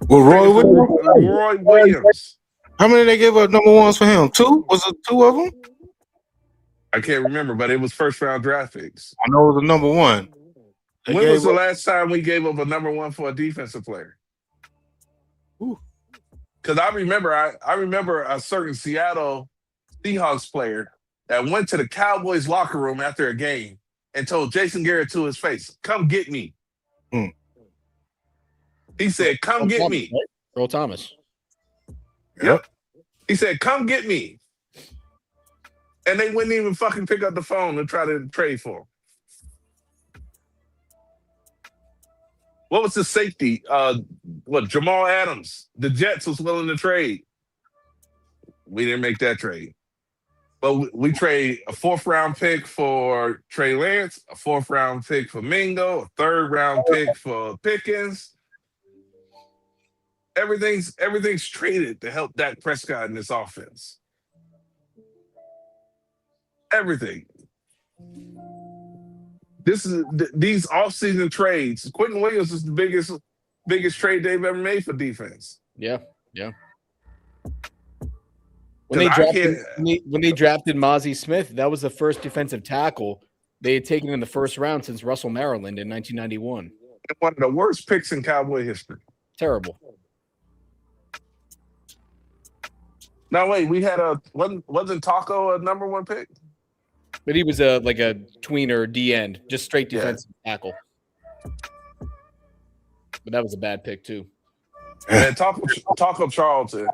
Well, Roy Williams. How many they gave up number 1s for him? 2? Was it 2 of them? I can't remember, but it was first round draft picks. I know it was a number 1. When was the last time we gave up a number 1 for a defensive player? Because I remember a certain Seattle Seahawks player that went to the Cowboys locker room after a game and told Jason Garrett to his face, "Come get me." He said, "Come get me." Earl Thomas. Yep. He said, "Come get me." And they wouldn't even fucking pick up the phone and try to trade for him. What was the safety? Jamal Adams. The Jets was willing to trade. We didn't make that trade. But we trade a 4th-round pick for Trey Lance, a 4th-round pick for Mingo, a 3rd-round pick for Pickens. Everything's traded to help Dak Prescott in this offense. Everything. These offseason trades. Quentin Williams is the biggest trade they've ever made for defense. Yeah. When 'Cause they drafted Mozzie Smith, that was the first defensive tackle they had taken in the first round since Russell Maryland in 1991. One of the worst picks in Cowboy history. Terrible. Now wait, we had wasn't Taco a number 1 pick? But he was a tweener D end, just straight defensive tackle. But that was a bad pick too. Man, Taco Charlton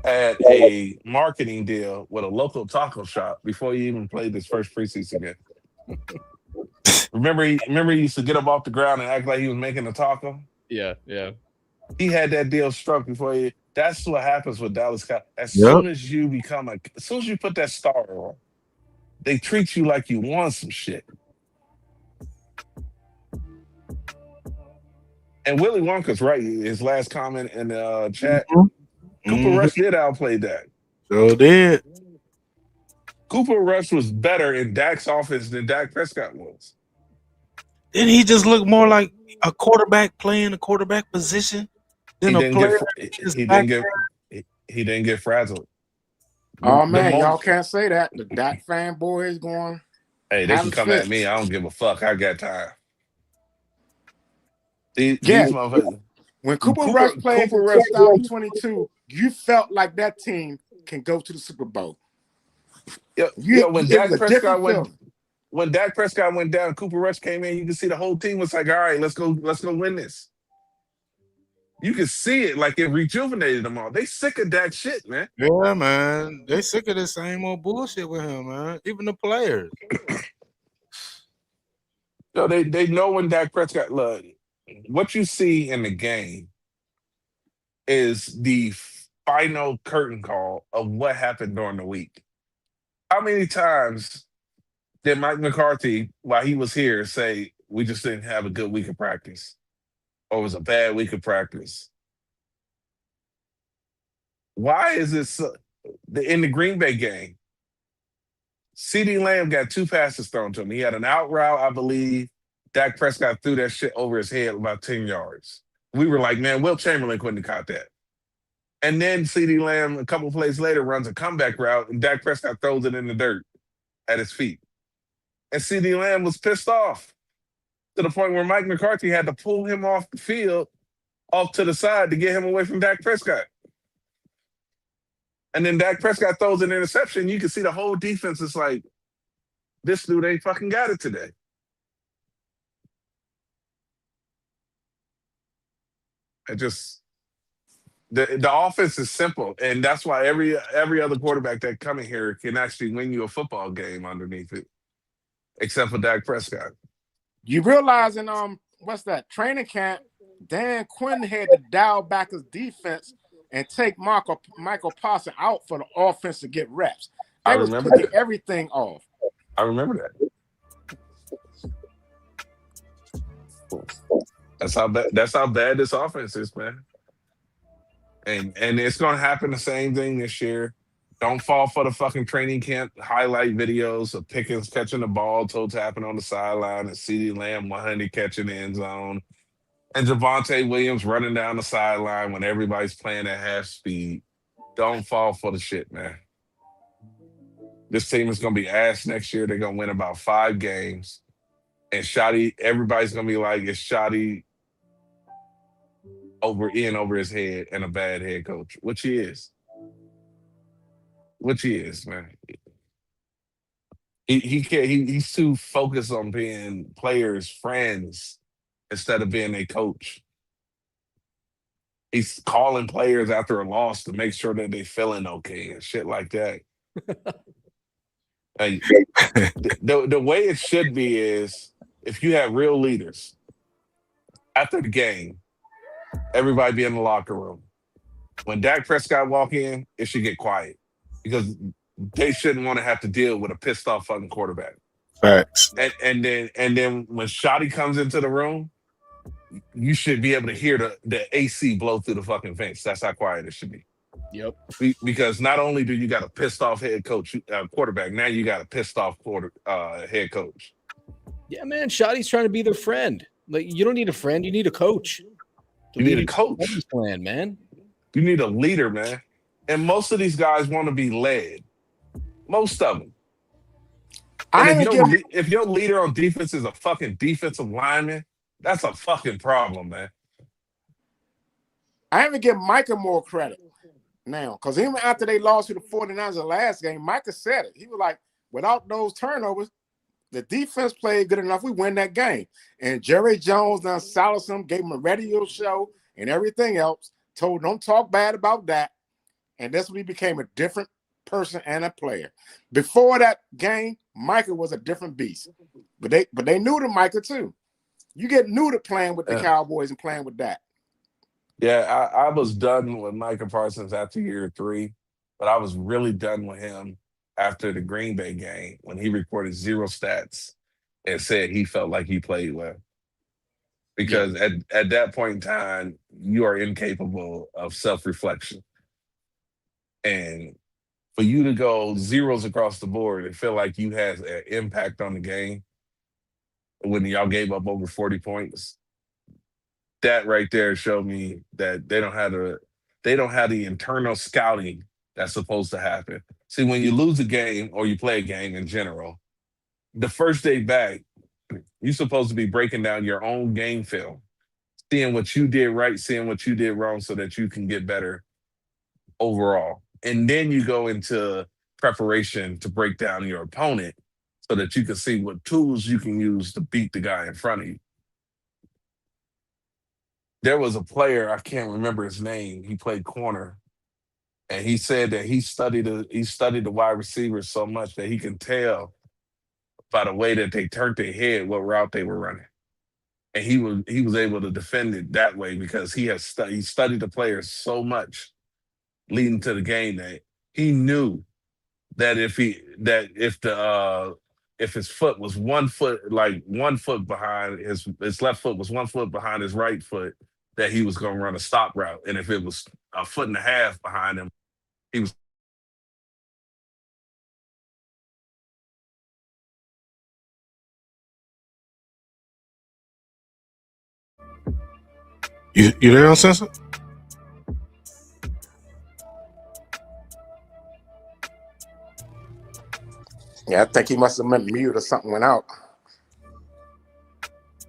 had a marketing deal with a local taco shop before he even played his first preseason game. Remember he used to get up off the ground and act like he was making a taco? Yeah. He had that deal struck before he. That's what happens with Dallas Cowboys. As soon as you put that star on, they treat you like you want some shit. And Willy Wonka's right. His last comment in the chat, Cooper Rush did outplay Dak. So did. Cooper Rush was better in Dak's offense than Dak Prescott was. Didn't he just look more like a quarterback playing a quarterback position than a player? He didn't get frazzled. Oh man, y'all can't say that. The Dak fanboys going. Hey, they can come at me. I don't give a fuck. I got time. These motherfuckers. When Cooper Rush played for 2022, you felt like that team can go to the Super Bowl. When Dak Prescott went down, Cooper Rush came in. You can see the whole team was like, "All right, let's go win this." You can see it like it rejuvenated them all. They sick of Dak shit, man. Yeah, man. They sick of the same old bullshit with him, man. Even the players. They know when Dak Prescott look. What you see in the game is the final curtain call of what happened during the week. How many times did Mike McCarthy, while he was here, say we just didn't have a good week of practice? Or it was a bad week of practice? Why is this in the Green Bay game? CeeDee Lamb got 2 passes thrown to him. He had an out route, I believe. Dak Prescott threw that shit over his head about 10 yards. We were like, man, Will Chamberlain couldn't have caught that. And then CeeDee Lamb, a couple plays later, runs a comeback route, and Dak Prescott throws it in the dirt at his feet. And CeeDee Lamb was pissed off to the point where Mike McCarthy had to pull him off the field, off to the side to get him away from Dak Prescott. And then Dak Prescott throws an interception. You can see the whole defense is like, this dude ain't fucking got it today. The offense is simple, and that's why every other quarterback that come in here can actually win you a football game underneath it, except for Dak Prescott. You realize in what's that training camp, Dan Quinn had to dial back his defense and take Michael Parsons out for the offense to get reps. They was picking everything off. I remember that. That's how bad this offense is, man. And it's gonna happen the same thing this year. Don't fall for the fucking training camp highlight videos of Pickens catching the ball, toe tapping on the sideline, and CeeDee Lamb 100 catching the end zone, and Javonte Williams running down the sideline when everybody's playing at half speed. Don't fall for the shit, man. This team is gonna be ass next year. They're gonna win about 5 games, and everybody's gonna be like, it's Shoddy over his head and a bad head coach, which he is. Man. He can't. He's too focused on being players' friends instead of being a coach. He's calling players after a loss to make sure that they feeling okay and shit like that. Like, the way it should be is if you have real leaders After the game, everybody be in the locker room. When Dak Prescott walk in, it should get quiet because they shouldn't want to have to deal with a pissed off fucking quarterback. Facts. And then when Shotty comes into the room, you should be able to hear the AC blow through the fucking fence. That's how quiet it should be. Yep. Because not only do you got a pissed off head coach quarterback, now you got a pissed off head coach. Yeah, man. Shotty's trying to be their friend. Like, you don't need a friend, you need a coach. You need a coach. Plan, man. You need a leader, man. And most of these guys want to be led. Most of them. And if your leader on defense is a fucking defensive lineman, that's a fucking problem, man. I haven't give Micah more credit now, because even after they lost to the 49ers the last game, Micah said it. He was like, without those turnovers, the defense played good enough. We win that game. And Jerry Jones done silenced him, gave him a radio show and everything else, told don't talk bad about that. And that's when he became a different person and a player. Before that game, Micah was a different beast. But they knew to Micah too. You get new to playing with the Cowboys and playing with that. Yeah, I was done with Micah Parsons after year 3, but I was really done with him after the Green Bay game when he recorded 0 stats and said he felt like he played well. Because at that point in time, you are incapable of self-reflection. And for you to go zeros across the board and feel like you had an impact on the game when y'all gave up over 40 points, that right there showed me that they don't have the internal scouting that's supposed to happen. See, when you lose a game or you play a game in general, the first day back, you're supposed to be breaking down your own game film, seeing what you did right, seeing what you did wrong so that you can get better overall. And then you go into preparation to break down your opponent so that you can see what tools you can use to beat the guy in front of you. There was a player, I can't remember his name, he played corner, and he said that he studied the wide receivers so much that he can tell by the way that they turned their head what route they were running. And he was able to defend it that way because he studied the players so much leading to the game that he knew that if his foot was 1 foot, like 1 foot behind his left foot was 1 foot behind his right foot, that he was going to run a stop route. And if it was a foot and a half behind him, he was. You there on Sensor? Yeah, I think he must have been mute or something went out.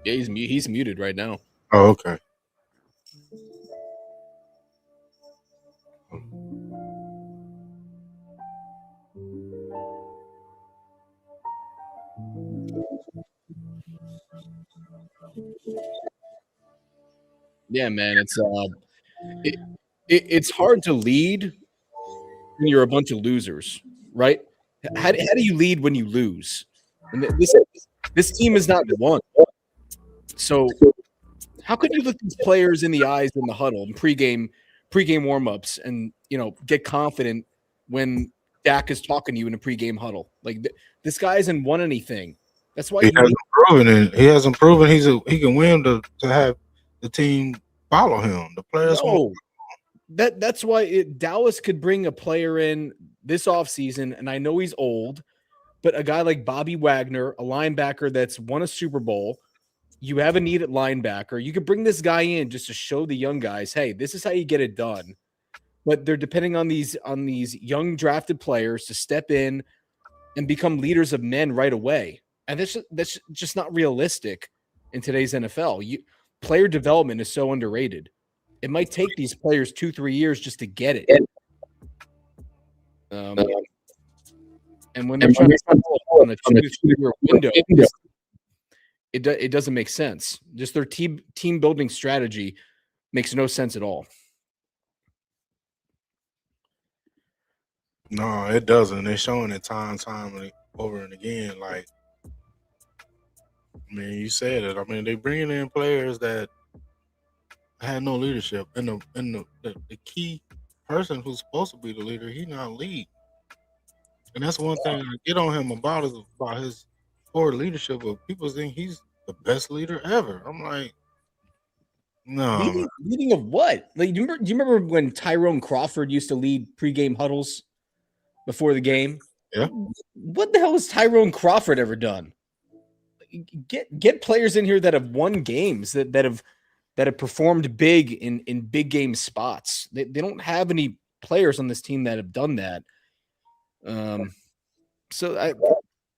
Yeah, he's muted right now. Oh, okay. Yeah, man, it's hard to lead when you're a bunch of losers, right? How do you lead when you lose? And this team is not won. So how could you look these players in the eyes in the huddle and pregame warmups and get confident when Dak is talking to you in a pregame huddle? Like this guy hasn't won anything. That's why he hasn't proven it. He hasn't proven he can win to have the team follow him. The players won't. That's why Dallas could bring a player in this offseason, and I know he's old, but a guy like Bobby Wagner, a linebacker that's won a Super Bowl, you have a need at linebacker. You could bring this guy in just to show the young guys, hey, this is how you get it done. But they're depending on these young drafted players to step in and become leaders of men right away. And that's just not realistic in today's NFL. Player development is so underrated. It might take these players 2-3 years just to get it. And when they're trying to on a 2-3-year window, it doesn't make sense. Just their team building strategy makes no sense at all. No, it doesn't. They're showing it time over and again. Like, I mean, you said it. I mean, they bringing in players that had no leadership, and the key person who's supposed to be the leader, he not lead, and that's one thing I get on him about is about his poor leadership. Of people think he's the best leader ever. I'm like, no, man. Leading of what? Like, do you remember when Tyrone Crawford used to lead pregame huddles before the game? Yeah. What the hell has Tyrone Crawford ever done? Get players in here that have won games that have performed big in big game spots. They don't have any players on this team that have done that. So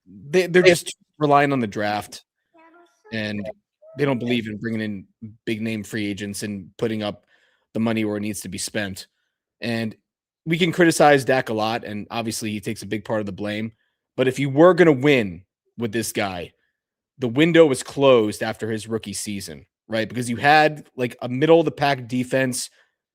they're just relying on the draft, and they don't believe in bringing in big name free agents and putting up the money where it needs to be spent. And we can criticize Dak a lot, and obviously he takes a big part of the blame. But if you were going to win with this guy, the window was closed after his rookie season, right? Because you had like a middle of the pack defense.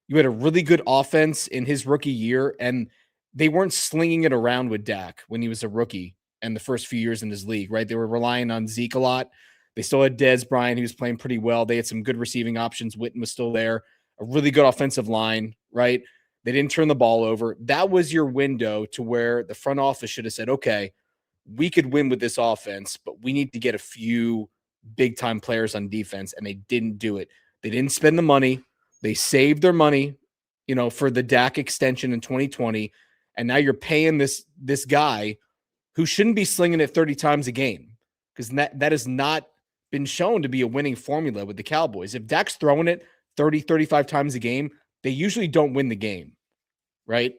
You had a really good offense in his rookie year, and they weren't slinging it around with Dak when he was a rookie and the first few years in his league, right? They were relying on Zeke a lot. They still had Dez Bryant, who was playing pretty well. They had some good receiving options. Witten was still there, a really good offensive line, right? They didn't turn the ball over. That was your window to where the front office should have said, okay, we could win with this offense, but we need to get a few big time players on defense. And they didn't do it. They didn't spend the money. They saved their money, for the Dak extension in 2020. And now you're paying this guy who shouldn't be slinging it 30 times a game, because that has not been shown to be a winning formula with the Cowboys. If Dak's throwing it 30, 35 times a game, they usually don't win the game, right?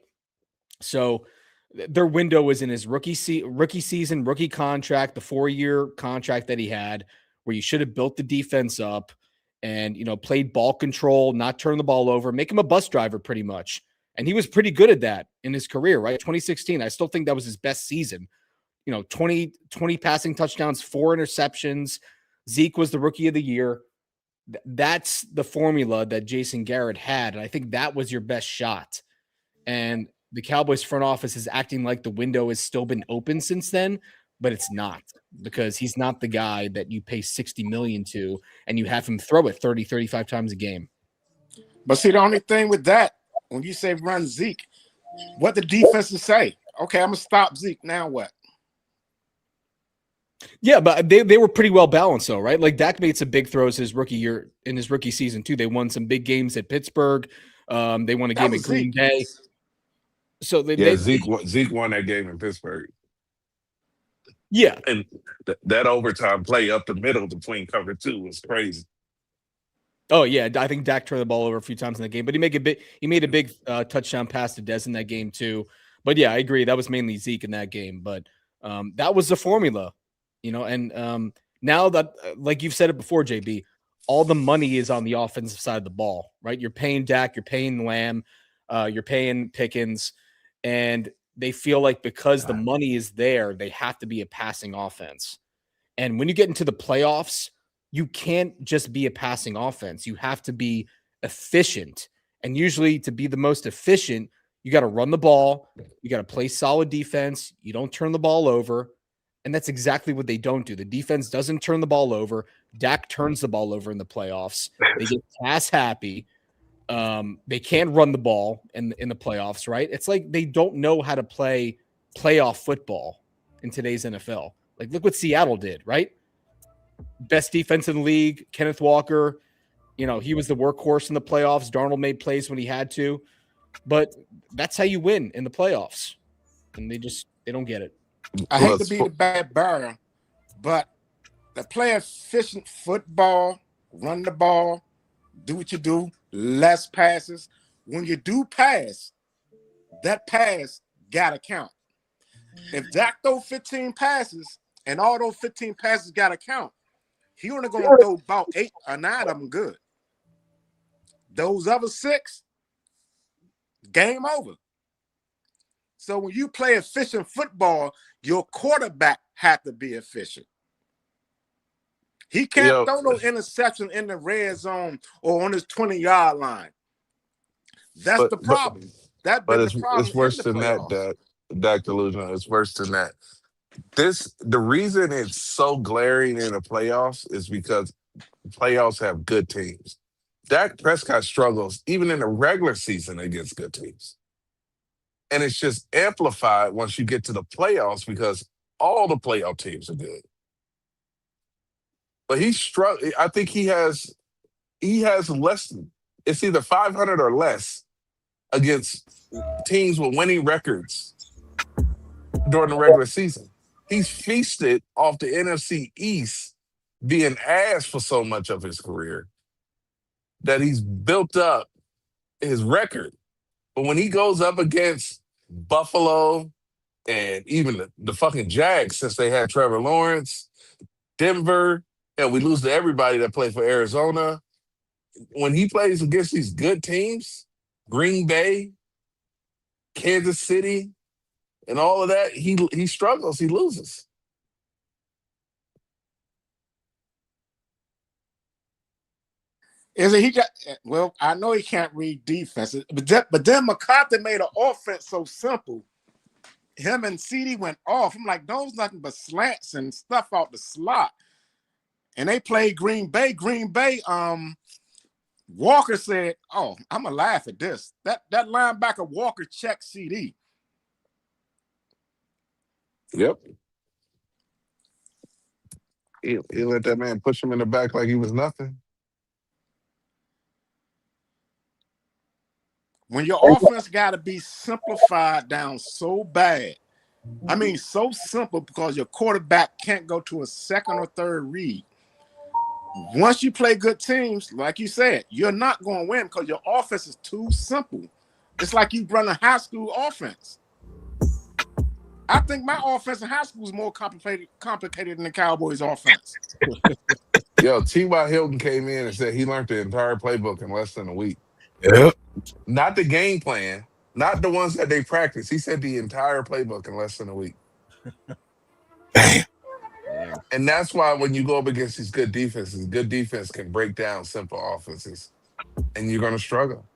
So their window was in his rookie season, rookie contract, the 4-year contract that he had, where you should have built the defense up and, played ball control, not turn the ball over, make him a bus driver pretty much. And he was pretty good at that in his career, right? 2016, I still think that was his best season. 20 passing touchdowns, 4 interceptions. Zeke was the rookie of the year. That's the formula that Jason Garrett had. And I think that was your best shot. And the Cowboys front office is acting like the window has still been open since then, but it's not, because he's not the guy that you pay $60 million to and you have him throw it 30, 35 times a game. But see, the only thing with that, when you say run Zeke, what the defenses say, okay, I'm going to stop Zeke. Now what? Yeah, but they were pretty well balanced though, right? Like Dak made some big throws his rookie year, in his rookie season too. They won some big games at Pittsburgh. They won a game at Green Bay. So Zeke won that game in Pittsburgh. Yeah, and that overtime play up the middle between cover 2 was crazy. Oh yeah, I think Dak turned the ball over a few times in that game, but he made a big touchdown pass to Dez in that game too. But yeah, I agree, that was mainly Zeke in that game. But that was the formula, And now that, like you've said it before, JB, all the money is on the offensive side of the ball, right? You're paying Dak, you're paying Lamb, you're paying Pickens, and they feel like because the money is there, they have to be a passing offense. And when you get into the playoffs, you can't just be a passing offense. You have to be efficient. And usually to be the most efficient, you got to run the ball. You got to play solid defense. You don't turn the ball over. And that's exactly what they don't do. The defense doesn't turn the ball over. Dak turns the ball over in the playoffs. They get pass happy. They can't run the ball in the playoffs, right? It's like they don't know how to play playoff football in today's NFL. Like, look what Seattle did, right? Best defense in the league, Kenneth Walker. He was the workhorse in the playoffs. Darnold made plays when he had to. But that's how you win in the playoffs. And they don't get it. I hate to be the bad bearer, but to play efficient football, run the ball, do what you do, less passes. When you do pass, that pass got to count. If Dak throw 15 passes and all those 15 passes got to count, he only going to throw about 8 or 9 of them good. Those other 6, game over. So when you play efficient football, your quarterback had to be efficient. He can't throw no interception in the red zone or on his 20-yard line. That's the problem. It's worse than that, Dak Delusion. It's worse than that. The reason it's so glaring in the playoffs is because playoffs have good teams. Dak Prescott struggles even in the regular season against good teams. And it's just amplified once you get to the playoffs because all the playoff teams are good. But he's struggling. I think he has less than it's either 500 or less against teams with winning records during the regular season. He's feasted off the NFC East being ass for so much of his career that he's built up his record. But when he goes up against Buffalo and even the fucking Jags, since they had Trevor Lawrence, Denver, and we lose to everybody that played for Arizona, when he plays against these good teams, Green Bay, Kansas City, and all of that, he struggles. He loses. Is it he got? Well, I know he can't read defense, but then McCarthy made an offense so simple. Him and CD went off. I'm like, those nothing but slants and stuff out the slot. And they played Green Bay. Green Bay, Walker said, "Oh, I'm gonna laugh at this. That linebacker Walker checked CD." Yep. He let that man push him in the back like he was nothing. When your offense got to be simplified down so bad, I mean, so simple because your quarterback can't go to a second or third read. Once you play good teams, like you said, you're not going to win because your offense is too simple. It's like you run a high school offense. I think my offense in high school is more complicated than the Cowboys' offense. Yo, T.Y. Hilton came in and said he learned the entire playbook in less than a week. Yep. Not the game plan, not the ones that they practice. He said the entire playbook in less than a week. Damn. And that's why when you go up against these good defense can break down simple offenses, and you're going to struggle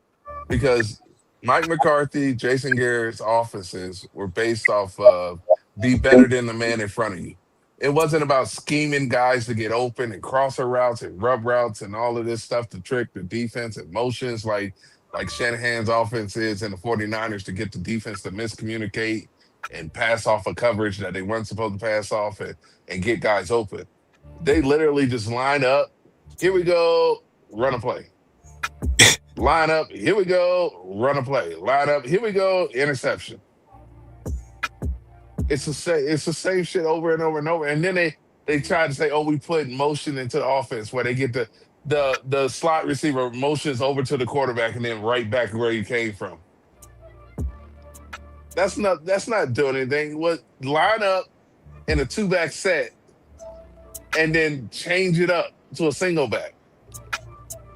because Mike McCarthy, Jason Garrett's offenses were based off of be better than the man in front of you. It wasn't about scheming guys to get open and crosser routes and rub routes and all of this stuff to trick the defense and motions like Shanahan's offense is in the 49ers to get the defense to miscommunicate and pass off a coverage that they weren't supposed to pass off and get guys open. They literally just line up. Here we go, run a play. Line up, here we go, run a play. Line up, here we go, interception. It's the same shit over and over and over. And then they try to say, oh, we put motion into the offense where they get the slot receiver motions over to the quarterback and then right back where he came from. That's not doing anything. What line up in a 2-back set and then change it up to a single back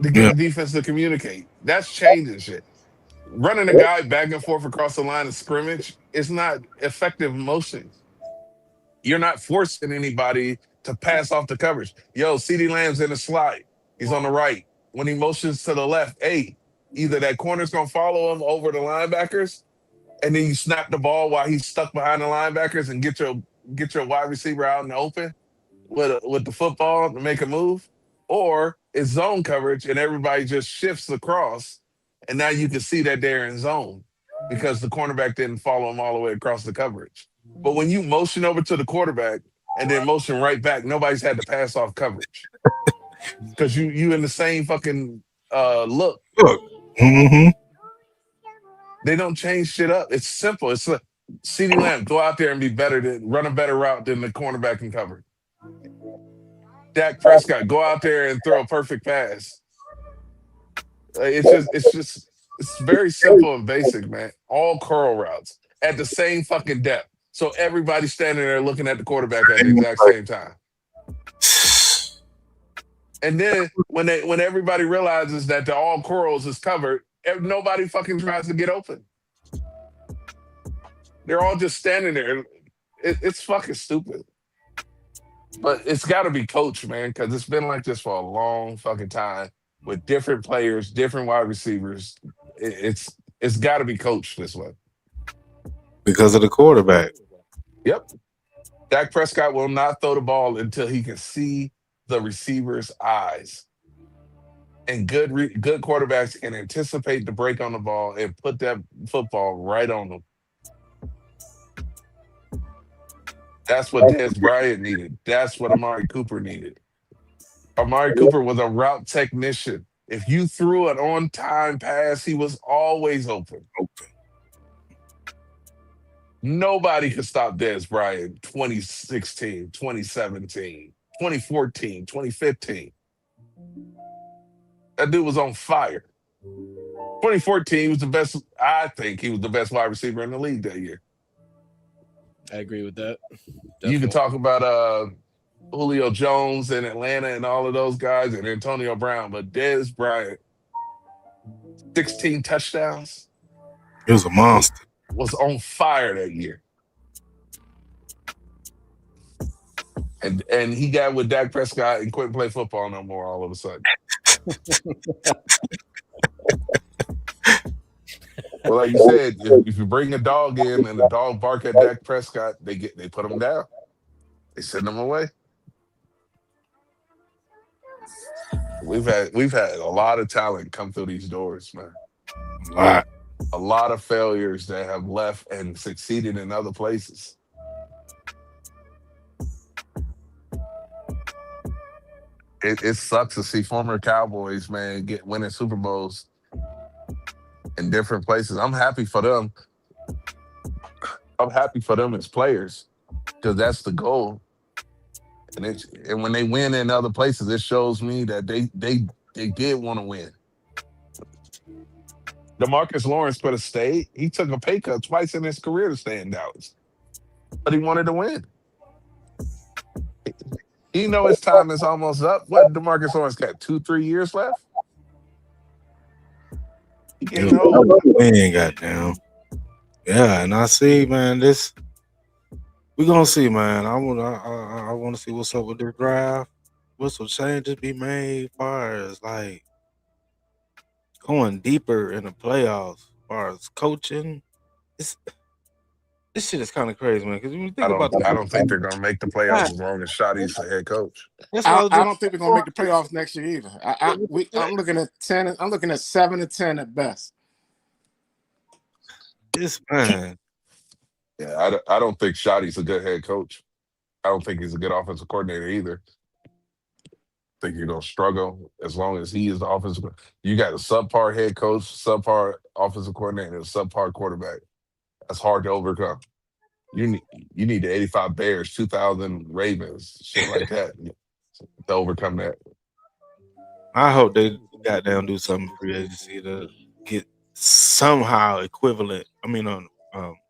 to get the defense to communicate. That's changing shit. Running a guy back and forth across the line of scrimmage is not effective motion. You're not forcing anybody to pass off the coverage. Yo, CeeDee Lamb's in the slide. He's on the right. When he motions to the left, hey, either that corner's going to follow him over the linebackers, and then you snap the ball while he's stuck behind the linebackers and get your wide receiver out in the open with the football to make a move, or it's zone coverage and everybody just shifts across, and now you can see that they're in zone because the cornerback didn't follow them all the way across the coverage. But when you motion over to the quarterback and then motion right back, nobody's had to pass off coverage because you in the same fucking look. Mm-hmm. They don't change shit up. It's simple. It's like CeeDee Lamb, go out there and be better run a better route than the cornerback can cover. Dak Prescott, go out there and throw a perfect pass. It's very simple and basic, man. All curl routes at the same fucking depth. So everybody's standing there looking at the quarterback at the exact same time. And then when everybody realizes that the all curls is covered, nobody fucking tries to get open. They're all just standing there. It's fucking stupid. But it's got to be coached, man, because it's been like this for a long fucking time with different players, different wide receivers. It's got to be coached this way. Because of the quarterback. Yep. Dak Prescott will not throw the ball until he can see the receiver's eyes. and good quarterbacks can anticipate the break on the ball and put that football right on them. That's what Dez Bryant needed. That's what Amari Cooper needed. Amari Cooper was a route technician. If you threw an on-time pass, he was always open. Nobody could stop Dez Bryant 2016, 2017, 2014, 2015. That dude was on fire. 2014, he was the best. I think he was the best wide receiver in the league that year. I agree with that. You Definitely. can talk about Julio Jones in Atlanta and all of those guys and Antonio Brown, but Dez Bryant, 16 touchdowns. He was a monster. Was on fire that year. And he got with Dak Prescott and couldn't play football no more all of a sudden. Well, like you said, if you bring a dog in and the dog bark at Dak Prescott, they put him down. They send him away. We've had a lot of talent come through these doors, man. A lot of failures that have left and succeeded in other places. It sucks to see former Cowboys, man, winning Super Bowls in different places. I'm happy for them. I'm happy for them as players because that's the goal. And when they win in other places, it shows me that they did want to win. DeMarcus Lawrence could have stayed. He took a pay cut twice in his career to stay in Dallas, but he wanted to win. You know his time is almost up. What DeMarcus Lawrence got 2-3 years left? He getting old. Man, goddamn. Yeah, and I see, man. We gonna see, man. I want to see what's up with this draft. What some changes be made, as far as like going deeper in the playoffs, as far as coaching. This shit is kind of crazy, man. Because when you think about I don't think they're gonna make the playoffs as long as Shotty's the head coach. I don't think they're gonna make the playoffs next year either. I'm looking at 10. I'm looking at 7-10 at best. This man. Yeah, I don't think Shotty's a good head coach. I don't think he's a good offensive coordinator either. I think you're gonna struggle as long as he is the offensive. You got a subpar head coach, subpar offensive coordinator, and a subpar quarterback. That's hard to overcome. You need the 85 Bears, 2000 Ravens, shit like that to overcome that. I hope they goddamn do something free agency to get somehow equivalent. I mean,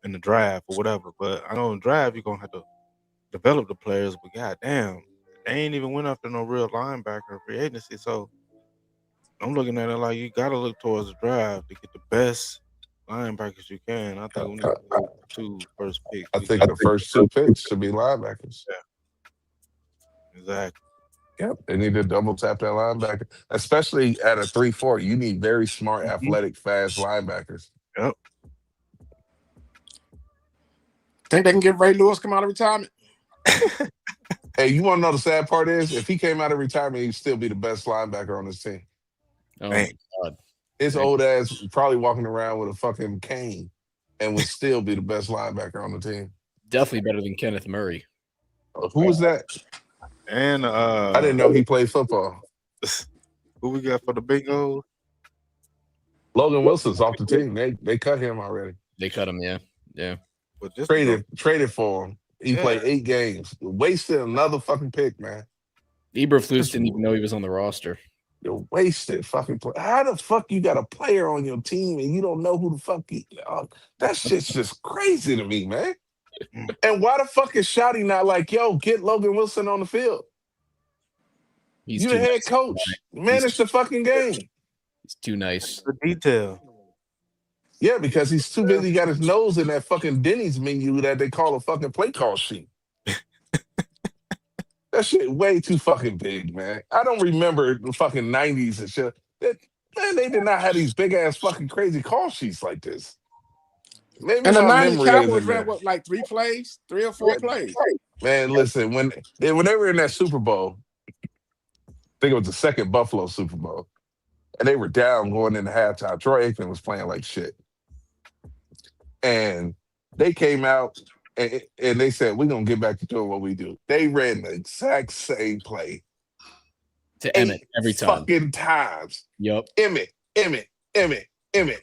in the draft or whatever. But I know in the draft you're gonna have to develop the players. But goddamn, they ain't even went after no real linebacker in free agency. So I'm looking at it like you gotta look towards the draft to get the best linebackers you can. I think we need to go 2 first picks. I think the first 2 picks should be linebackers. Yeah. Exactly. Yep, they need to double tap that linebacker, especially at a 3-4. You need very smart, athletic, fast linebackers. Yep. Think they can get Ray Lewis come out of retirement? Hey, you want to know the sad part is? If he came out of retirement, he'd still be the best linebacker on his team. Oh, my God. His old ass probably walking around with a fucking cane and would still be the best linebacker on the team. Definitely better than Kenneth Murray. Who was that? And I didn't know he played football. Who we got for the Bengals? Logan Wilson's off the team. They cut him already. They cut him, yeah. But just Traded for him. He played 8 games. Wasted another fucking pick, man. Eberflus didn't even know he was on the roster. You're wasted fucking play. How the fuck you got a player on your team and you don't know who the fuck that shit's just crazy to me, man. And why the fuck is Shotty not like, yo, get Logan Wilson on the field? He's You the head coach. Manage the fucking game. He's too nice. The detail. Yeah, because he's too busy got his nose in that fucking Denny's menu that they call a fucking play call sheet. That shit way too fucking big, man. I don't remember the fucking 90s and shit. Man, they did not have these big ass fucking crazy call sheets like this. Maybe and the my 90s memory Cowboys isn't ran there. what, like 3 plays, 3 or 4 plays. Man, listen, when they were in that Super Bowl, I think it was the second Buffalo Super Bowl. and they were down going into halftime. Troy Aikman was playing like shit. And they came out and they said, we're going to get back to doing what we do. They ran the exact same play To Emmett 8 every time. fucking times. Yep. Emmett,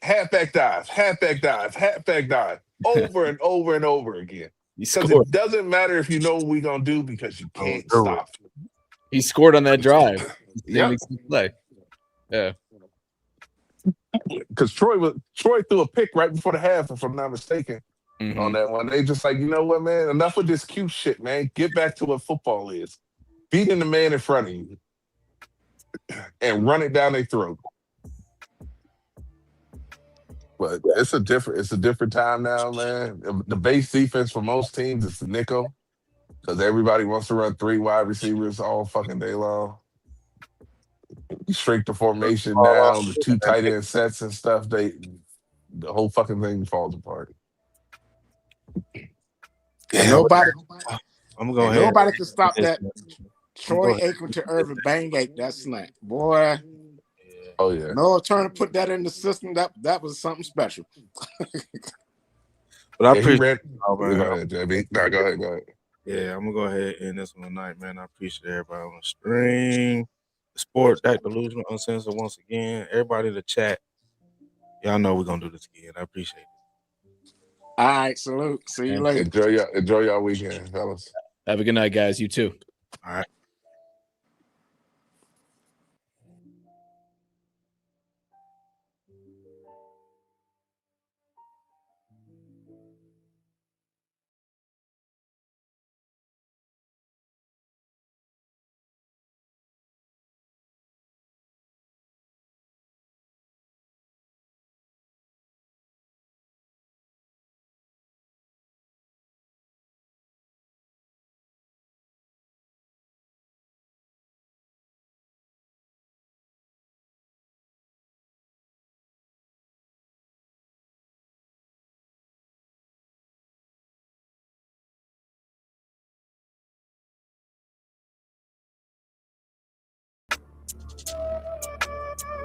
halfback dive, halfback dive, over and over and over again. He Because scored. it doesn't matter if you know what we're going to do because you can't do it. stop. He scored on that drive. Yep. Play. Yeah. Because Troy threw a pick right before the half, if I'm not mistaken, on that one. They just like, you know what, man? Enough with this cute shit, man. Get back to what football is. Beating the man in front of you and run it down their throat. But it's a different time now, man. The base defense for most teams is the nickel because everybody wants to run 3 wide receivers all fucking day long. You shrink the formation down, the 2 tight end sets and stuff. The whole fucking thing falls apart. And nobody can stop that Troy Aikman to Irvin Bang Ache, that slant. Boy. Oh yeah. No, trying to put that in the system, that was something special. But I He appreciate ran. Oh, Go man. ahead, JB. No, go ahead. Yeah, I'm gonna go ahead and end this one tonight, man. I appreciate everybody on the stream. The sport, that delusional uncensored once again. Everybody in the chat. Y'all know we're gonna do this again. I appreciate it. All right, salute. See you later. Enjoy y'all weekend, fellas. Have a good night, guys. You too. All right.